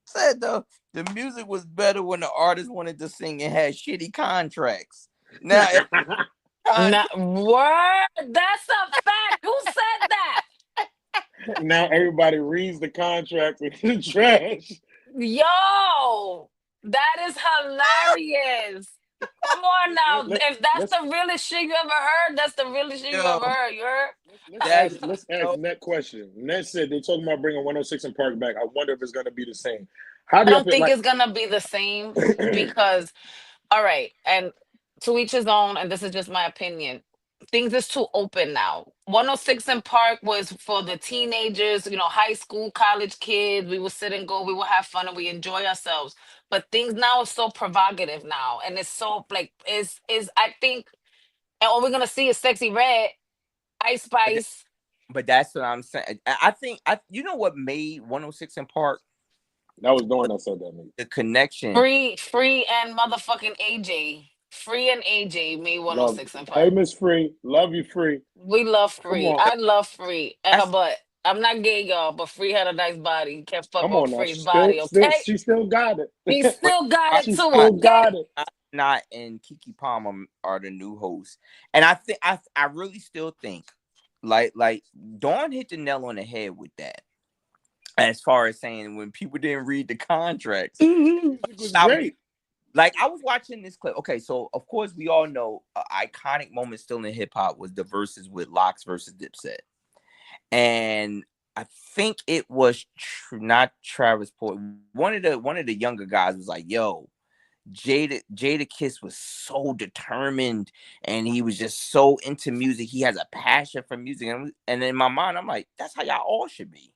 [SPEAKER 3] Said though the music was better when the artist wanted to sing and had shitty contracts. Now,
[SPEAKER 4] word, that's a fact. Who said that?
[SPEAKER 2] Now everybody reads the contract with the trash.
[SPEAKER 4] Yo, That is hilarious. Come on now. If that's
[SPEAKER 2] let's
[SPEAKER 4] the realest shit you ever heard, that's the realest shit you
[SPEAKER 3] Yo,
[SPEAKER 4] ever heard. You heard?
[SPEAKER 3] that's
[SPEAKER 2] let's ask
[SPEAKER 3] so
[SPEAKER 2] Net question. Net said they're talking about bringing 106 and Park back. I wonder if it's gonna be the same. How
[SPEAKER 4] I
[SPEAKER 2] do y'all
[SPEAKER 4] don't
[SPEAKER 2] feel
[SPEAKER 4] think
[SPEAKER 2] like?
[SPEAKER 4] it's gonna be the same because, all right, and to each his own, and this is just my opinion. Things is too open now. 106 in Park was for the teenagers, high school, college kids. We would sit and go, we would have fun and we enjoy ourselves. But things now are so provocative now, and it's so like is I think, and all we're gonna see is Sexy Red, Ice
[SPEAKER 3] but,
[SPEAKER 4] Spice.
[SPEAKER 3] but that's what I'm saying. I think you know what made 106 in Park
[SPEAKER 2] That was Dawn that said that, man.
[SPEAKER 3] the connection.
[SPEAKER 4] Free, and motherfucking AJ. Free and AJ made
[SPEAKER 2] Love.
[SPEAKER 4] 106 in
[SPEAKER 2] Hey,
[SPEAKER 4] Park.
[SPEAKER 2] Miss Free. Love you, Free.
[SPEAKER 4] We love
[SPEAKER 2] Come
[SPEAKER 4] Free.
[SPEAKER 2] on.
[SPEAKER 4] I love Free and her
[SPEAKER 3] That's
[SPEAKER 4] butt. I'm not gay, y'all, but Free had a nice body. Can't fuck
[SPEAKER 2] Come
[SPEAKER 4] on
[SPEAKER 2] on now.
[SPEAKER 4] Free's body,
[SPEAKER 2] Still,
[SPEAKER 4] okay?
[SPEAKER 2] she still got it.
[SPEAKER 4] He
[SPEAKER 3] but
[SPEAKER 4] still got it
[SPEAKER 2] She
[SPEAKER 4] too,
[SPEAKER 2] still
[SPEAKER 4] okay?
[SPEAKER 2] got it.
[SPEAKER 3] not and Kiki Palmer are the new hosts, and I think I really still think like Dawn hit the nail on the head with that. As far as saying when people didn't read the contracts,
[SPEAKER 2] Music was great.
[SPEAKER 3] like I was watching this clip. Okay, so of course we all know an iconic moment still in hip hop was the verses with Locks versus Dipset, and I think it was not Travis Port. One of the younger guys was like, "Yo, Jada Kiss was so determined, and he was just so into music. He has a passion for music, and in my mind, I'm like, that's how y'all all should be."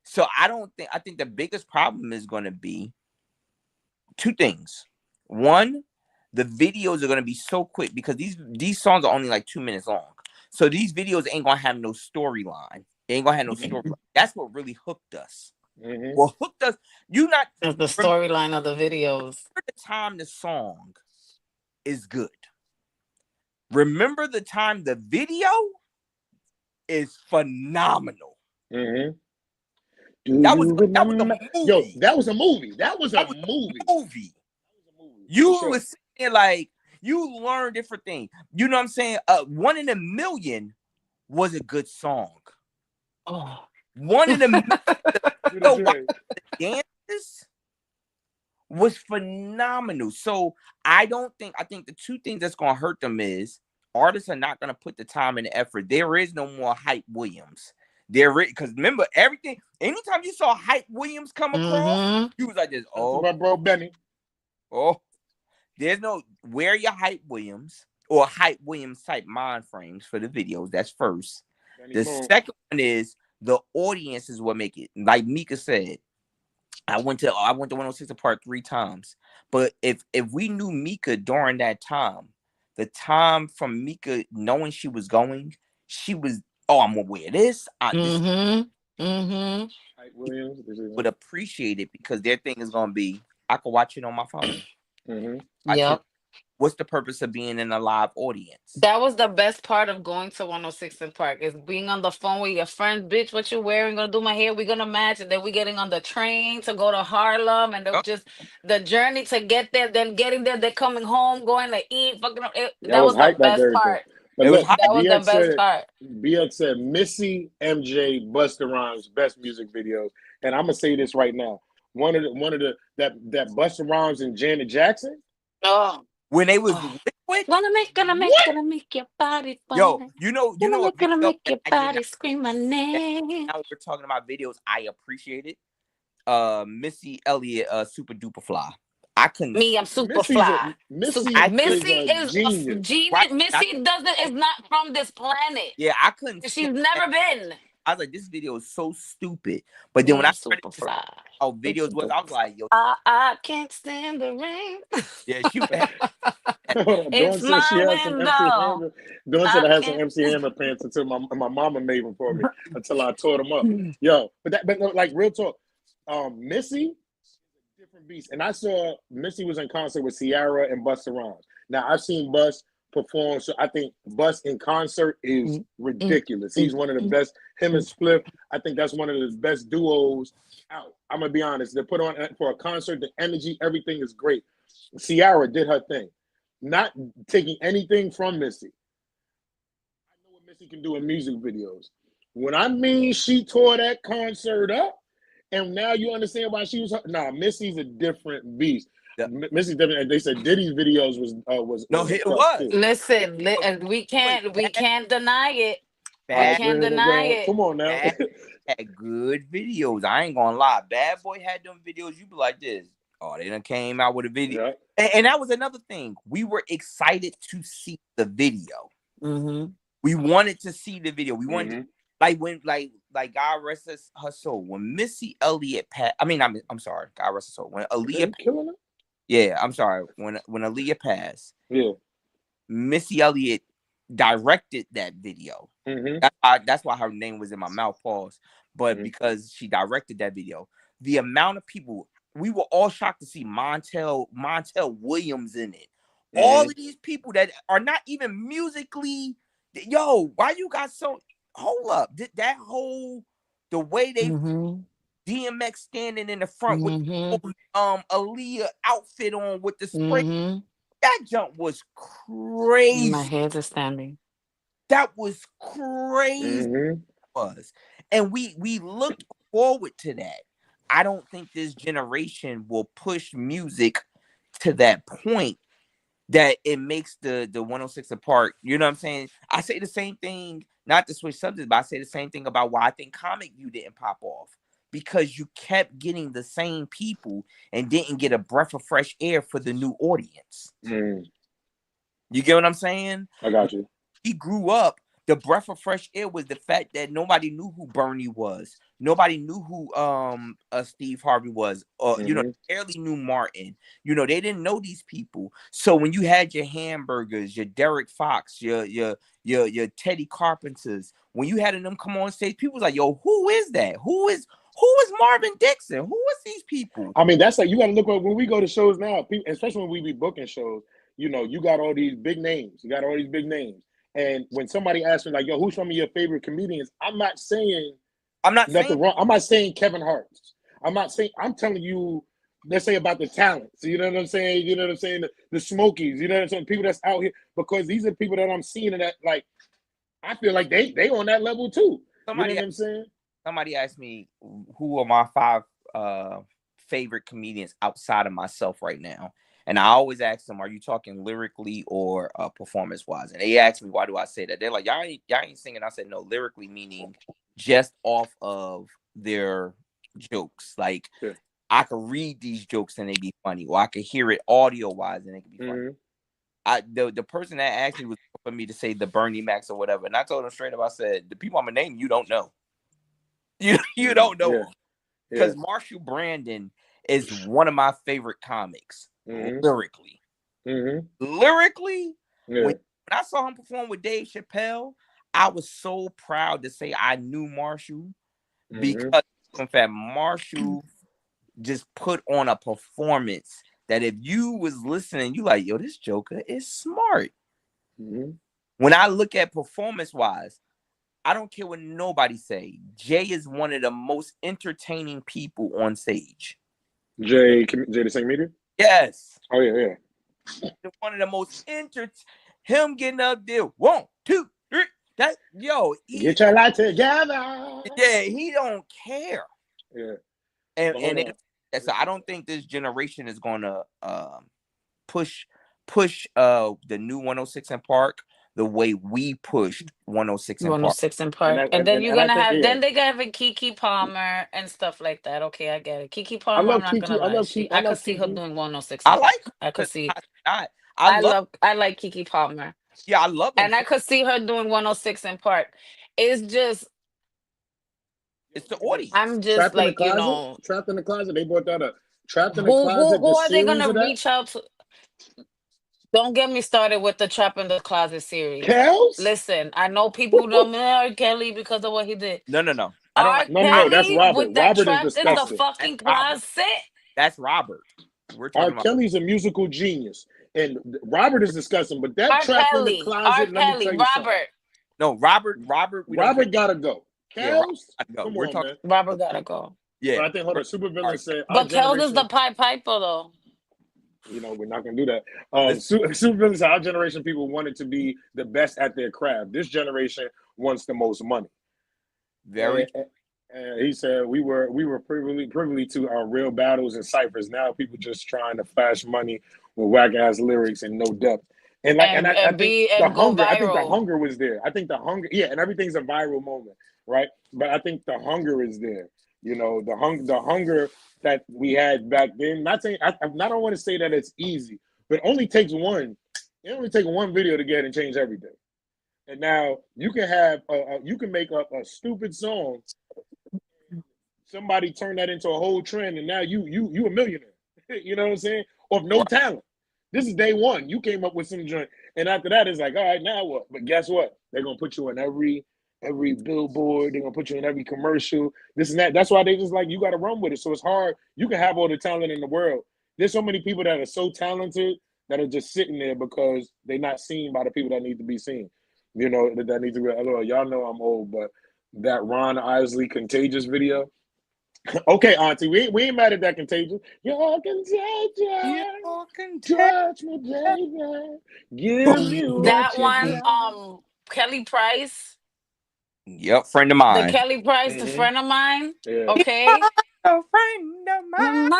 [SPEAKER 3] So I think the biggest problem is going to be two things. One, the videos are going to be so quick because these songs are only like 2 minutes long. So these videos ain't going to have no storyline. They ain't going to have no storyline. That's what really hooked us.
[SPEAKER 2] Mm-hmm.
[SPEAKER 3] What hooked us, you not
[SPEAKER 4] That's the storyline of the videos.
[SPEAKER 3] remember the time the song is good. Remember the time the video is phenomenal.
[SPEAKER 2] Mm-hmm.
[SPEAKER 3] That was a movie.
[SPEAKER 2] Yo, that was a movie. That was a movie.
[SPEAKER 3] Movie.
[SPEAKER 2] For
[SPEAKER 3] You
[SPEAKER 2] sure.
[SPEAKER 3] was saying like you learn different things. You know what I'm saying? 1 in a million was a good song.
[SPEAKER 4] Oh.
[SPEAKER 3] 1 in a million.
[SPEAKER 2] To the day.
[SPEAKER 3] Dances was phenomenal. So I think the two things that's gonna hurt them is artists are not gonna put the time and the effort. There is no more Hype Williams. Because remember everything. Anytime you saw Hype Williams come across, you was like this. Oh,
[SPEAKER 2] my bro Benny.
[SPEAKER 3] Oh, there's no wear your Hype Williams or Hype Williams type mind frames for the videos. That's first.
[SPEAKER 2] Benny
[SPEAKER 3] The
[SPEAKER 2] Moon.
[SPEAKER 3] second one is the audience is what make it. Like Mika said, I went to 106 Apart 3 times. But if we knew Mika during that time, the time from Mika knowing she was going, she was, I'm gonna wear this.
[SPEAKER 2] Hype Williams
[SPEAKER 3] Would appreciate it because their thing is gonna be, I can watch it on my phone.
[SPEAKER 4] Yep.
[SPEAKER 3] What's the purpose of being in a live audience?
[SPEAKER 4] That was the best part of going to 106 in Park is being on the phone with your friends. Bitch, what you wearing? Gonna do my hair. We're gonna match, and then we getting on the train to go to Harlem, and just the journey to get there. Then getting there, they're coming home, going to eat. That was the best part.
[SPEAKER 2] But
[SPEAKER 3] It
[SPEAKER 2] look,
[SPEAKER 3] was
[SPEAKER 4] that was the best part.
[SPEAKER 2] BX said Missy, MJ, Busta Rhymes best music videos, and I'm gonna say this right now. One of the that Busta Rhymes and Janet Jackson.
[SPEAKER 4] Oh.
[SPEAKER 3] When they was liquid,
[SPEAKER 4] gonna make your body fun.
[SPEAKER 3] Yo, you know
[SPEAKER 4] gonna make your body scream my name.
[SPEAKER 3] Now we're talking about videos I appreciate it. Missy Elliott, Super Duper Fly. I couldn't.
[SPEAKER 4] I'm super fly.
[SPEAKER 2] Missy
[SPEAKER 4] is a genius.
[SPEAKER 3] Right?
[SPEAKER 4] Missy is not from this planet.
[SPEAKER 3] Yeah, I couldn't.
[SPEAKER 4] She's never been.
[SPEAKER 3] I was like, this video is so stupid. But then when I
[SPEAKER 4] super fly.
[SPEAKER 3] Videos was, I was like, yo,
[SPEAKER 4] I can't stand the rain.
[SPEAKER 3] Yeah, she.
[SPEAKER 4] It's my window.
[SPEAKER 2] Dawn said I had some MC Hammer pants until my mama made them for me until I tore them up. Yo, but like real talk, Missy, different beast. And I saw Missy was in concert with Ciara and Busta Rhymes. Now I've seen Bus perform, so I think Bus in concert is ridiculous. He's one of the best. Him and Spliff, I think that's one of the best duos out. I'm gonna be honest. They put on for a concert, the energy, everything is great. Ciara did her thing, not taking anything from Missy. I know what Missy can do in music videos. When I mean she tore that concert up, and now you understand why she was. Nah, Missy's a different beast. Missy Elliott. They said Diddy's videos was
[SPEAKER 3] no, it was.
[SPEAKER 2] too.
[SPEAKER 4] Listen, and we can't deny it.
[SPEAKER 3] Bad,
[SPEAKER 4] We can't deny it.
[SPEAKER 2] Come on now.
[SPEAKER 3] Had good videos. I ain't gonna lie. Bad Boy had them videos. You be like this. Oh, they done came out with a video.
[SPEAKER 2] Yeah.
[SPEAKER 3] And that was another thing. We were excited to see the video.
[SPEAKER 4] Mm-hmm.
[SPEAKER 3] We wanted to see the video. We wanted like when like God rest her soul. When Missy Elliott passed, I'm sorry, God rest her soul. When Aaliyah
[SPEAKER 2] killing her?
[SPEAKER 3] Yeah, I'm sorry. When Aaliyah passed,
[SPEAKER 2] yeah,
[SPEAKER 3] Missy Elliott directed that video.
[SPEAKER 2] Mm-hmm.
[SPEAKER 3] That's why her name was in my mouth, pause. But because she directed that video, the amount of people, we were all shocked to see Montel Williams in it. All of these people that are not even musically, why you got so, hold up, that whole, the way they, DMX standing in the front with Aaliyah outfit on with the spray, that jump was crazy.
[SPEAKER 4] My head is standing.
[SPEAKER 3] That was crazy. And we looked forward to that. I don't think this generation will push music to that point that it makes the 106 apart. You know what I'm saying? I say the same thing, not to switch subjects, but I say the same thing about why I think Comic View didn't pop off. Because you kept getting the same people and didn't get a breath of fresh air for the new audience. You get what I'm saying?
[SPEAKER 2] I got you.
[SPEAKER 3] He grew up. The breath of fresh air was the fact that nobody knew who Bernie was. Nobody knew who Steve Harvey was. You know, barely knew Martin. You know, they didn't know these people. So when you had your Hamburgers, your Derek Fox, your Teddy Carpenters, when you had them come on stage, people was like, "Yo, who is that? Who is Marvin Dixon? Who is these people?"
[SPEAKER 2] I mean, that's like, you got to look at when we go to shows now, people, especially when we be booking shows. You know, you got all these big names. And when somebody asks me like, "Yo, who's some of your favorite comedians?" I'm not saying nothing wrong. I'm not saying Kevin Hart. I'm telling you, let's say about the talents. You know what I'm saying? The Smokies. You know what I'm saying? People that's out here, because these are people that I'm seeing that, like, I feel like they on that level too. You know what I'm saying?
[SPEAKER 3] Somebody asked me who are my 5 favorite comedians outside of myself right now. And I always ask them, are you talking lyrically or performance-wise? And they asked me, why do I say that? They're like, y'all ain't singing. I said, no, lyrically, meaning just off of their jokes. Like, I could read these jokes and they'd be funny, or I could hear it audio-wise and it could be funny. The person that asked me was for me to say the Bernie Macs or whatever. And I told them straight up, I said, the people I'm going to name, you don't know. You don't know. Because Marshall Brandon is one of my favorite comics. Lyrically, when I saw him perform with Dave Chappelle, I was so proud to say I knew Marshall, because in fact Marshall just put on a performance that if you was listening, you like, yo, this Joker is smart. When I look at performance wise, I don't care what nobody say, Jay is one of the most entertaining people on stage.
[SPEAKER 2] Jay the same media?
[SPEAKER 3] Yes.
[SPEAKER 2] Oh yeah.
[SPEAKER 3] One of the most him getting up there, 1, 2, 3. That
[SPEAKER 2] get your life together.
[SPEAKER 3] Yeah, he don't care.
[SPEAKER 2] Yeah.
[SPEAKER 3] And so I don't think this generation is gonna push the new 106 in Park the way we pushed 106 in Park.
[SPEAKER 4] 106 in Park. And then you're gonna have then they're gonna have Keke Palmer and stuff like that. Okay, I get it. Keke Palmer, I'm not gonna lie. I could see her doing 106.
[SPEAKER 3] I like her.
[SPEAKER 4] I could see.
[SPEAKER 3] I
[SPEAKER 4] like Keke Palmer.
[SPEAKER 3] Yeah, I love her.
[SPEAKER 4] And I could see her doing 106 in Park. It's just,
[SPEAKER 3] it's the audience.
[SPEAKER 4] I'm just like, you know,
[SPEAKER 2] Trapped in the Closet. They brought that up. Trapped in the Closet.
[SPEAKER 4] Who are they gonna reach out to? Don't get me started with the Trap in the Closet series.
[SPEAKER 2] Kels?
[SPEAKER 4] Listen, I know people don't know R. Kelly because of what he did.
[SPEAKER 3] No.
[SPEAKER 4] I don't
[SPEAKER 2] No, that's Robert.
[SPEAKER 4] With that
[SPEAKER 2] Robert
[SPEAKER 4] Trapped
[SPEAKER 2] is
[SPEAKER 4] in the
[SPEAKER 2] disgusting.
[SPEAKER 4] fucking closet.
[SPEAKER 3] That's Robert. We're talking
[SPEAKER 2] R. Kelly's a musical genius, and Robert is disgusting. But that Trapped in the Closet, let me tell you something.
[SPEAKER 3] No, Robert.
[SPEAKER 2] Robert gotta go. Kels,
[SPEAKER 3] come on, man.
[SPEAKER 4] Robert gotta go.
[SPEAKER 2] Yeah, but I think Supervillain said.
[SPEAKER 4] But Kels is the Piper though.
[SPEAKER 2] You know, we're not gonna do that. Supervillain said our generation people wanted to be the best at their craft. This generation wants the most money.
[SPEAKER 3] Very.
[SPEAKER 2] And he said we were privy to our real battles and ciphers. Now people just trying to flash money with whack ass lyrics and no depth. And I think the
[SPEAKER 4] go
[SPEAKER 2] hunger. I think the
[SPEAKER 4] viral.
[SPEAKER 2] hunger was there. I think the hunger. Yeah, and everything's a viral moment, right? But I think the hunger is there. You know, the hunger that we had back then. Not saying I don't want to say that it's easy, but it only takes one. It only takes one video to get and change everything. And now you can have you can make up a stupid song. Somebody turn that into a whole trend, and now you a millionaire. You know what I'm saying? Of no talent. This is day one. You came up with some joint, and after that, it's like, all right, now what? But guess what? They're gonna put you in every billboard. They're gonna put you in every commercial. This and that. That's why they just like you got to run with it. So it's hard. You can have all the talent in the world. There's so many people that are so talented that are just sitting there because they're not seen by the people that need to be seen. You know that need to be. Y'all know I'm old, but that Ron Isley Contagious video. Okay, Auntie, we ain't mad at that Contagious. You're contagious.
[SPEAKER 3] You're
[SPEAKER 2] Touch me, baby. Give me
[SPEAKER 4] That
[SPEAKER 2] what you
[SPEAKER 4] one,
[SPEAKER 2] got.
[SPEAKER 4] Kelly Price.
[SPEAKER 3] Yep, friend of mine.
[SPEAKER 4] The Kelly Price, the friend of mine.
[SPEAKER 2] Yeah.
[SPEAKER 4] Okay.
[SPEAKER 3] A friend of mine.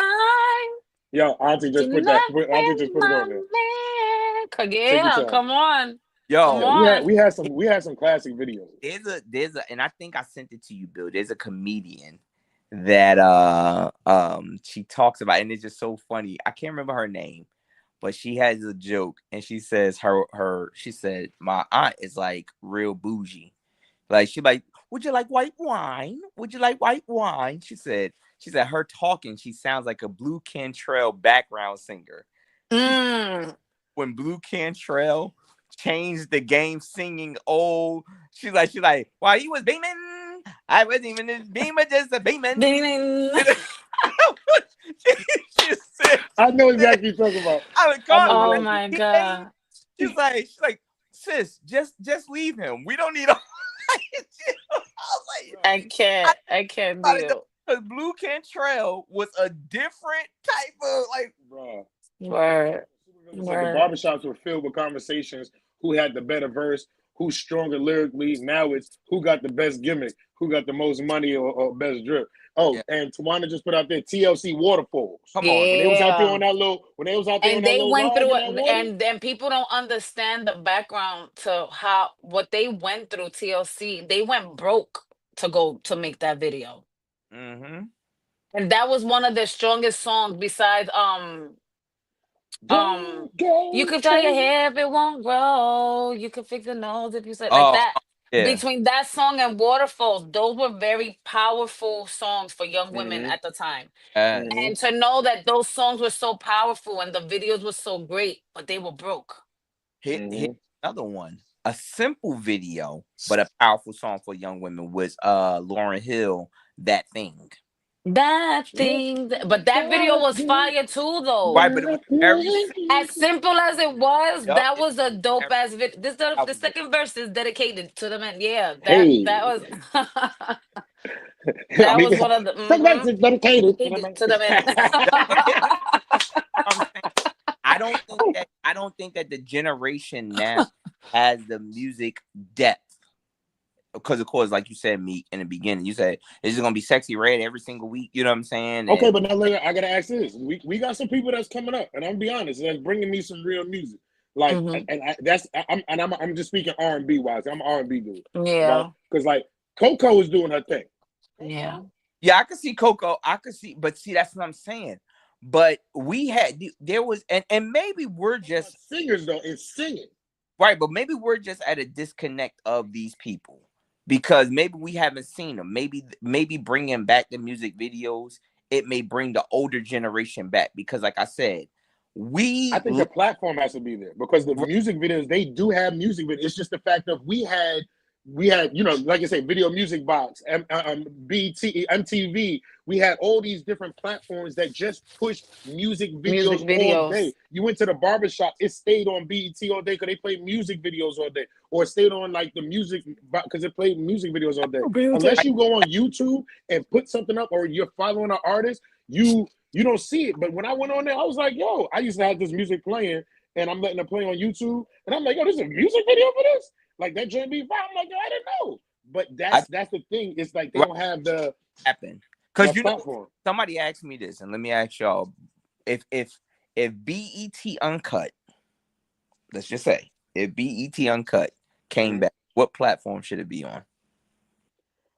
[SPEAKER 2] Yo, Auntie just put that. Auntie just put it on there.
[SPEAKER 4] Yeah, come on.
[SPEAKER 3] Yo,
[SPEAKER 4] come on.
[SPEAKER 2] we had some classic videos.
[SPEAKER 3] There's a, and I think I sent it to you, Bill. There's a comedian that she talks about, and it's just so funny. I can't remember her name, but she has a joke, and she says she said my aunt is like real bougie. Like she like, would you like white wine? Would you like white wine? She said her talking, she sounds like a Blue Cantrell background singer. When Blue Cantrell changed the game singing old, she's like, while he was beaming, I wasn't even a beamer, just a beaming. She said,
[SPEAKER 2] I know exactly what you're talking about.
[SPEAKER 4] Oh my God.
[SPEAKER 3] She's like, sis, just leave him. We don't need a
[SPEAKER 4] I can't deal.
[SPEAKER 3] Because Blue Cantrell was a different type of like,
[SPEAKER 2] bro.
[SPEAKER 4] Word.
[SPEAKER 2] The barbershops were filled with conversations. Who had the better verse? Who's stronger lyrically? Now it's who got the best gimmick? Who got the most money or best drip? Oh, yeah. And Tawana just put out there TLC Waterfalls.
[SPEAKER 3] Come on,
[SPEAKER 2] when they was out there on that little,
[SPEAKER 4] and they went through it, and then people don't understand the background to what they went through. TLC, they went broke to go to make that video.
[SPEAKER 3] Mm-hmm.
[SPEAKER 4] And that was one of their strongest songs besides you could tie your hair if it won't grow. You could fix the nose if you say like that. Yeah. Between that song and Waterfalls, those were very powerful songs for young women at the time. And to know that those songs were so powerful and the videos were so great, but they were broke.
[SPEAKER 3] Here's another one. A simple video, but a powerful song for young women was Lauryn Hill, That Thing.
[SPEAKER 4] That thing, but that video was fire too, though.
[SPEAKER 3] Right, but it was very
[SPEAKER 4] as simple as it was. Yep. That was a dope ass video. The second verse is dedicated to the men. Yeah, that was. That was one of the.
[SPEAKER 2] Dedicated
[SPEAKER 4] to the men.
[SPEAKER 3] I don't think that the generation now has the music depth. Because of course, like you said, Meek, in the beginning, you said it's just gonna be Sexy Red every single week. You know what I'm saying?
[SPEAKER 2] Okay, but now I gotta ask this: we got some people that's coming up, and I'm gonna be honest, that's bringing me some real music. Like, I'm just speaking R&B wise. I'm an R&B dude.
[SPEAKER 4] Yeah.
[SPEAKER 2] Because like Coco is doing her thing.
[SPEAKER 4] Yeah.
[SPEAKER 3] Yeah, I could see Coco. But see, that's what I'm saying. But there was, and maybe we're just
[SPEAKER 2] singers though, and singing.
[SPEAKER 3] Right, but maybe we're just at a disconnect of these people. Because maybe we haven't seen them. Maybe bringing back the music videos, it may bring the older generation back. Because, like I said, I
[SPEAKER 2] think the platform has to be there. Because the music videos, they do have music videos. It's just the fact that we had, you know, like I say, Video Music Box, BT, MTV. We had all these different platforms that just pushed music videos all day. You went to the barbershop, it stayed on BET all day because they played music videos all day. Or it stayed on like the music because it played music videos all day. Unless you go on YouTube and put something up or you're following an artist, you don't see it. But when I went on there, I was like, yo, I used to have this music playing and I'm letting it play on YouTube. And I'm like, yo, there's a music video for this? Like that joint be fine. I'm like, yo, I didn't know. But that's the thing. It's like they don't have the
[SPEAKER 3] happen. Because
[SPEAKER 2] platform.
[SPEAKER 3] Somebody asked me this, and let me ask y'all: if BET Uncut, let's just say, if BET Uncut came back, what platform should it be on?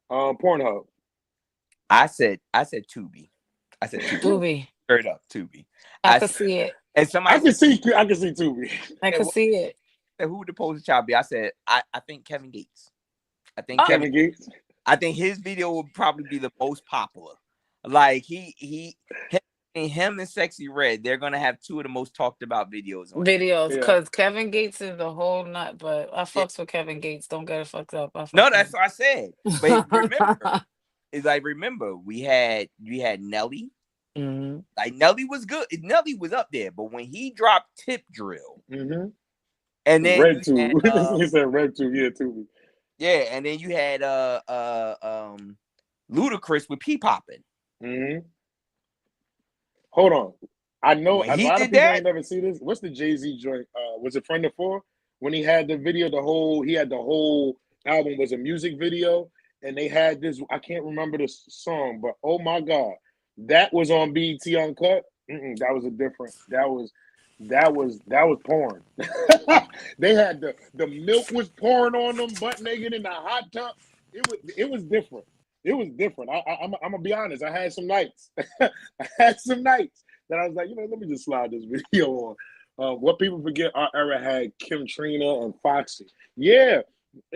[SPEAKER 2] Pornhub.
[SPEAKER 3] I said Tubi. I said Tubi. Straight up Tubi.
[SPEAKER 4] I can see it.
[SPEAKER 3] And somebody
[SPEAKER 2] I can see Tubi.
[SPEAKER 4] I can see it.
[SPEAKER 3] Who would the poster child be? I said I think Kevin Gates. I think
[SPEAKER 2] Kevin Gates.
[SPEAKER 3] I think his video would probably be the most popular. Like him and Sexy Red, they're gonna have two of the most talked about videos.
[SPEAKER 4] Because Kevin Gates is the whole nut. But I fucks with Kevin Gates. Don't get it fucked up.
[SPEAKER 3] No, that's what I said. But remember, we had Nelly.
[SPEAKER 4] Mm-hmm.
[SPEAKER 3] Like Nelly was good. Nelly was up there, but when he dropped Tip Drill,
[SPEAKER 2] and
[SPEAKER 3] then
[SPEAKER 2] Red Tube, he said Red Tube, Tubi.
[SPEAKER 3] Yeah, and then you had Ludacris with P Poppin'.
[SPEAKER 2] Hold on, I know a lot of people ain't never see this. What's the Jay-Z joint? Was it Friend of Four? When he had the video, the whole album was a music video, and they had this. I can't remember the song, but oh my god, that was on BET Uncut. That was a different. That was porn. They had the milk was pouring on them, butt naked in the hot tub. It was different. It was different. I'm gonna be honest. I had some nights. I had some nights that I was like, let me just slide this video on. What people forget, our era had Kim Trina and Foxy. Yeah,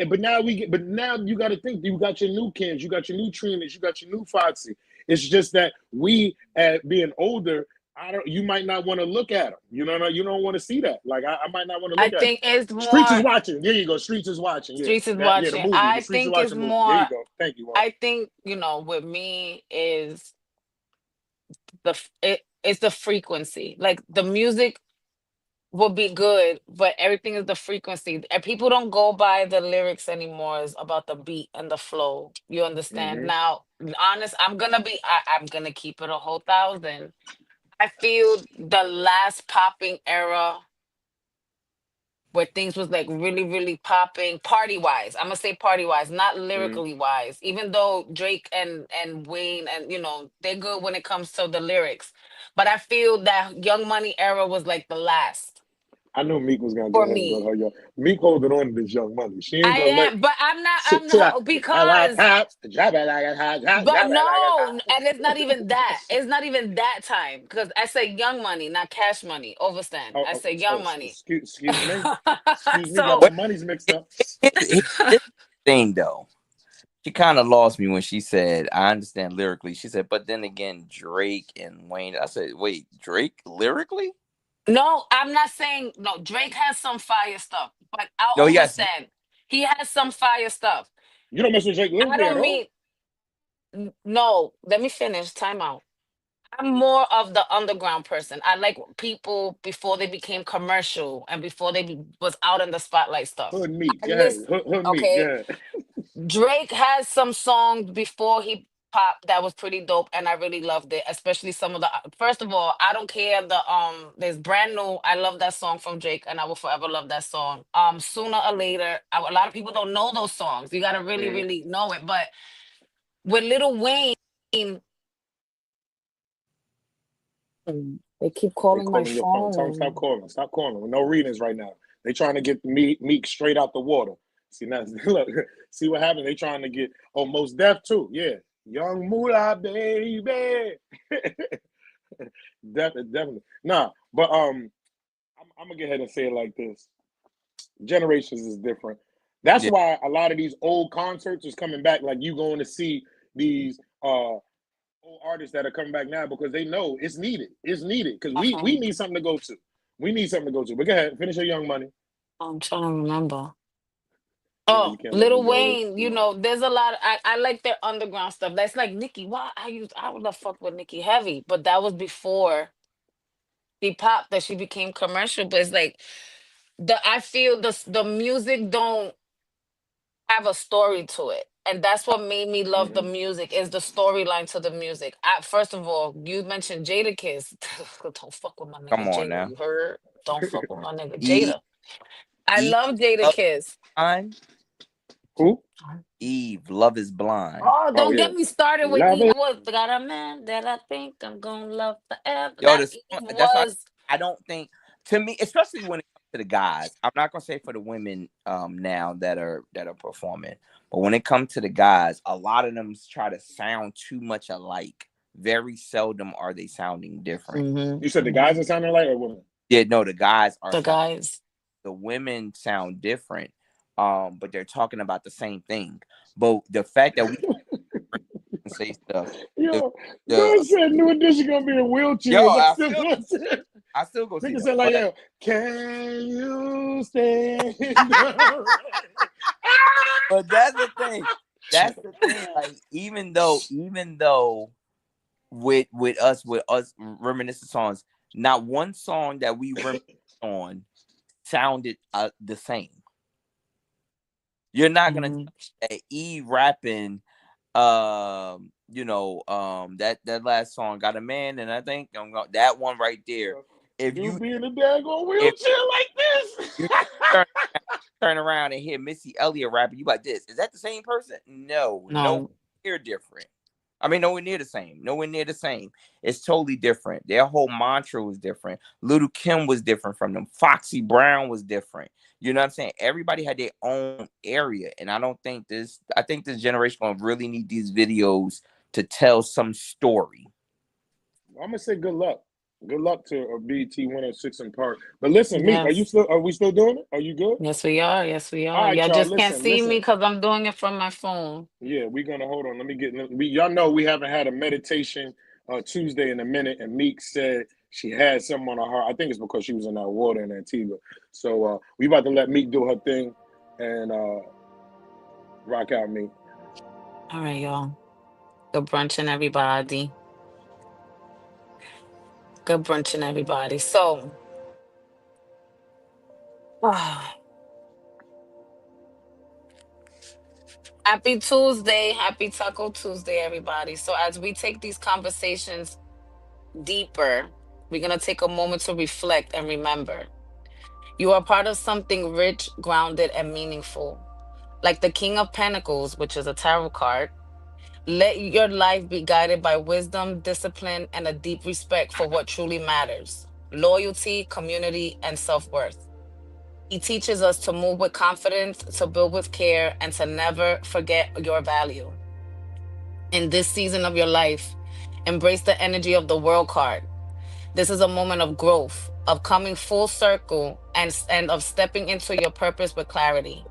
[SPEAKER 2] but now you got to think. You got your new Kims, you got your new Trinas, you got your new Foxy. It's just that we, at being older, you might not want to look at them. You don't want to see that. Like I might not want to look at.
[SPEAKER 4] I think it's more.
[SPEAKER 2] Streets is watching. There you go. Streets is watching. Yeah.
[SPEAKER 4] Streets is watching.
[SPEAKER 2] Yeah, the movie.
[SPEAKER 4] I think it's more.
[SPEAKER 2] There you go. Thank you.
[SPEAKER 4] I think with me is it's the frequency. Like the music will be good, but everything is the frequency. And people don't go by the lyrics anymore. It's about the beat and the flow. You understand? Now, honest, I'm gonna keep it a whole 1,000. I feel the last popping era where things was like really, really popping party-wise. I'm gonna say party-wise, not lyrically wise. Even though Drake and Wayne and they're good when it comes to the lyrics. But I feel that Young Money era was like the last.
[SPEAKER 2] I knew Meek was gonna get her. Meek holding on to this Young Money. She ain't gonna
[SPEAKER 4] but I'm not because. But no, and it's not even that. It's not even that time because I say Young Money, not Cash Money. Overstand. I say Young Money.
[SPEAKER 2] Excuse me. Excuse me. My money's mixed up.
[SPEAKER 3] Thing though, she kind of lost me when she said, "I understand lyrically." She said, "But then again, Drake and Wayne." I said, "Wait, Drake lyrically?"
[SPEAKER 4] No, I'm not saying no. Drake has some fire stuff, but I understand he has some fire stuff.
[SPEAKER 2] You don't mess with Drake lyrically at all?
[SPEAKER 4] No. Let me finish. Time out. I'm more of the underground person. I like people before they became commercial and before they was out in the spotlight stuff.
[SPEAKER 2] Hood meat,
[SPEAKER 4] okay. Drake has some songs before he popped that was pretty dope, and I really loved it. Especially some of the. First of all, I don't care there's Brand New. I love that song from Drake, and I will forever love that song. Sooner or Later. A lot of people don't know those songs. You gotta really, really know it. But with Lil Wayne. They keep calling my phone.
[SPEAKER 2] Stop calling. No readings right now. They trying to get Meek straight out the water. See now, look, see what happened. They trying to get Most Def too. Yeah, Young Moolah baby. Definitely. Nah, but I'm gonna go ahead and say it like this. Generations is different. That's why a lot of these old concerts is coming back. Like you going to see these old artists that are coming back now because they know it's needed. It's needed because we need something to go to. We need something to go to. But go ahead, finish your Young Money.
[SPEAKER 4] I'm trying to remember. Oh, Lil Wayne, there's a lot. I like their underground stuff. That's like Nicki. Why I would have fucked with Nicki heavy, but that was before she popped that she became commercial. But it's like I feel the music don't have a story to it. And that's what made me love the music is the storyline to the music. First of all, you mentioned Jadakiss. Don't fuck with my nigga.
[SPEAKER 3] Come on
[SPEAKER 4] Jada,
[SPEAKER 3] now.
[SPEAKER 4] you heard? Don't fuck with my nigga Jada. I love Jadakiss.
[SPEAKER 2] Who?
[SPEAKER 3] Eve, Love Is Blind.
[SPEAKER 4] Oh, don't
[SPEAKER 2] yeah.
[SPEAKER 4] get me started with
[SPEAKER 2] Love
[SPEAKER 4] Eve.
[SPEAKER 2] it.
[SPEAKER 4] I was got a man that I think I'm gonna love forever.
[SPEAKER 3] Yo,
[SPEAKER 4] That Eve
[SPEAKER 3] that's why
[SPEAKER 4] was.
[SPEAKER 3] I don't think, to me, especially when it comes to the guys. I'm not gonna say for the women now that are performing, but when it comes to the guys, a lot of them try to sound too much alike. Very seldom are they sounding different.
[SPEAKER 4] Mm-hmm,
[SPEAKER 2] You said the guys are sounding like or women?
[SPEAKER 3] Yeah, no, the guys are
[SPEAKER 4] the guys.
[SPEAKER 3] the women sound different, but they're talking about the same thing. But the fact that we can say stuff,
[SPEAKER 2] Yo, God
[SPEAKER 3] the
[SPEAKER 2] said New Edition gonna be in
[SPEAKER 3] yo,
[SPEAKER 2] wheelchair, but still listen.
[SPEAKER 3] I still go see
[SPEAKER 2] Nigga
[SPEAKER 3] them.
[SPEAKER 2] said like,
[SPEAKER 3] But
[SPEAKER 2] yo, can you stand?
[SPEAKER 3] but that's the thing. That's the thing. Like even though with us reminiscent songs, not one song that we reminisce on sounded the same. You're not gonna tell me that E rapping, that last song, Got a Man, and I think that one right there. If
[SPEAKER 2] you
[SPEAKER 3] you
[SPEAKER 2] be in a daggone
[SPEAKER 3] if
[SPEAKER 2] wheelchair like this,
[SPEAKER 3] you turn around and hear Missy Elliott rapping, you like this. Is that the same person? No, they're different. I mean, nowhere near the same. Nowhere near the same. It's totally different. Their whole mantra was different. Little Kim was different from them. Foxy Brown was different. You know what I'm saying? Everybody had their own area. And I think this generation gonna really need these videos to tell some story.
[SPEAKER 2] I'm gonna say good luck. Good luck to BT 106 in Park. But listen, Meek,
[SPEAKER 4] Yes.
[SPEAKER 2] are we still doing it? Are you good?
[SPEAKER 4] Yes, we are. Yes, we
[SPEAKER 2] All
[SPEAKER 4] are.
[SPEAKER 2] right,
[SPEAKER 4] Y'all
[SPEAKER 2] y'all.
[SPEAKER 4] just can't
[SPEAKER 2] Listen,
[SPEAKER 4] see me
[SPEAKER 2] listen.
[SPEAKER 4] because I'm doing it from my phone.
[SPEAKER 2] Yeah, we're gonna hold on. Let me get. Y'all know we haven't had a meditation Tuesday in a minute, and Meek said she had something on her heart. I think it's because she was in that water in Antigua. So we about to let Meek do her thing and rock out, Meek.
[SPEAKER 4] All right, y'all. Good brunching, everybody. Good brunching, everybody. So, happy Tuesday. Happy Taco Tuesday, everybody. So, as we take these conversations deeper, we're going to take a moment to reflect and remember. You are part of something rich, grounded, and meaningful. Like the King of Pentacles, which is a tarot card. Let your life be guided by wisdom, discipline, and a deep respect for what truly matters: loyalty, community, and self worth. He teaches us to move with confidence, to build with care, and to never forget your value. In this season of your life, embrace the energy of the World card. This is a moment of growth, of coming full circle, and of stepping into your purpose with clarity.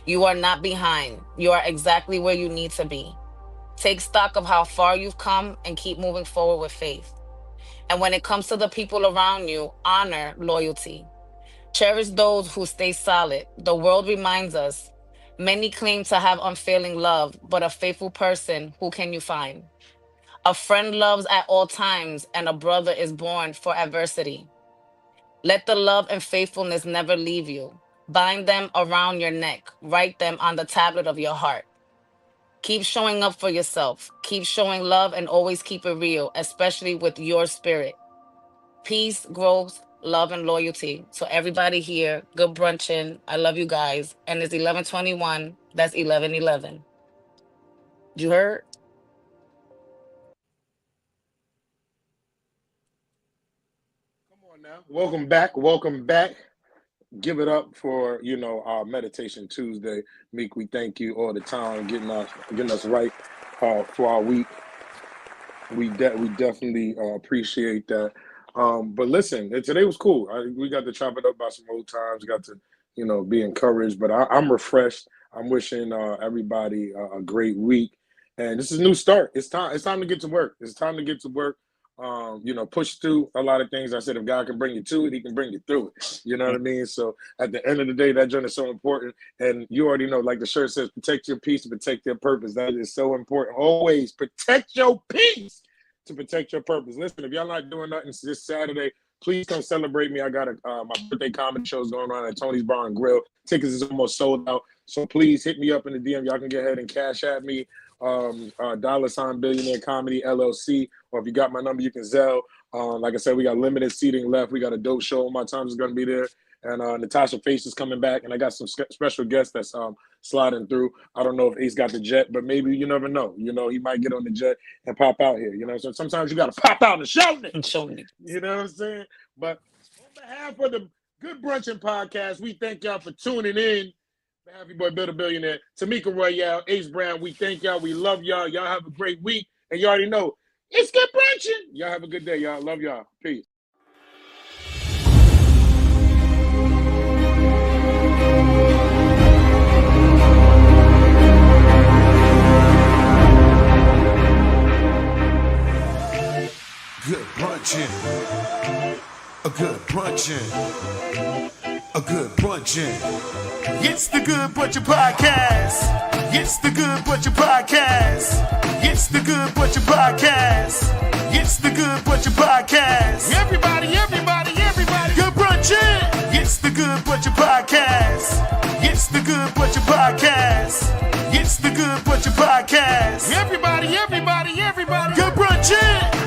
[SPEAKER 4] You are not behind. You are exactly where you need to be. Take stock of how far you've come and keep moving forward with faith. And when it comes to the people around you, honor loyalty. Cherish those who stay solid. The world reminds us many claim to have unfailing love, but a faithful person, who can you find? A friend loves at all times, and a brother is born for adversity. Let the love and faithfulness never leave you. Bind them around your neck. Write them on the tablet of your heart. Keep showing up for yourself. Keep showing love and always keep it real, especially with your spirit. Peace, growth, love, and loyalty. So everybody here, good brunching. I love you guys. And it's 11:21. That's 11:11. You heard?
[SPEAKER 2] Come on now. Welcome back. Welcome back. Give it up for our meditation Tuesday, Meek. We thank you all the time getting us right for our week. We definitely appreciate that. But listen, today was cool. We got to chop it up about some old times. Got to be encouraged. But I'm refreshed. I'm wishing everybody a great week. And this is a new start. It's time. It's time to get to work. It's time to get to work. Push through a lot of things. I said, if God can bring you to it, He can bring you through it. You know what I mean? So at the end of the day, that journey is so important. And you already know, like the shirt says, protect your peace, protect your purpose. That is so important. Always protect your peace to protect your purpose. Listen, if y'all not doing nothing this Saturday, please come celebrate me. I got my birthday comedy shows going on at Tony's Bar and Grill. Tickets is almost sold out. So please hit me up in the DM. Y'all can get ahead and cash at me. $Billionaire Comedy LLC, or if you got my number, you can Zelle. Like I said, we got limited seating left. We got a dope show. My times is going to be there, And Natasha Face is coming back, and I got some special guests that's sliding through. I don't know if Ace got the jet, but maybe you never know. You know, he might get on the jet and pop out here. You know, so sometimes you got to pop out and show it. You know what I'm saying? But on behalf of the Good Brunchin Podcast, we thank y'all for tuning in. Happy boy, Bill the Billionaire, Tamika Royale, Ace Brown. We thank y'all. We love y'all. Y'all have a great week, and you already know it's Good Brunchin. Y'all have a good day, y'all. Love y'all. Peace.
[SPEAKER 1] Good brunchin', a good brunchin', a good brunchin'. It's the Good Brunchin Podcast. It's the Good Brunchin Podcast. It's the Good Brunchin Podcast. It's the Good Brunchin Podcast. Everybody, Good brunchin'. It's the Good Brunchin Podcast. It's the Good Brunchin Podcast. It's the Good Brunchin Podcast. Everybody, Good brunchin'.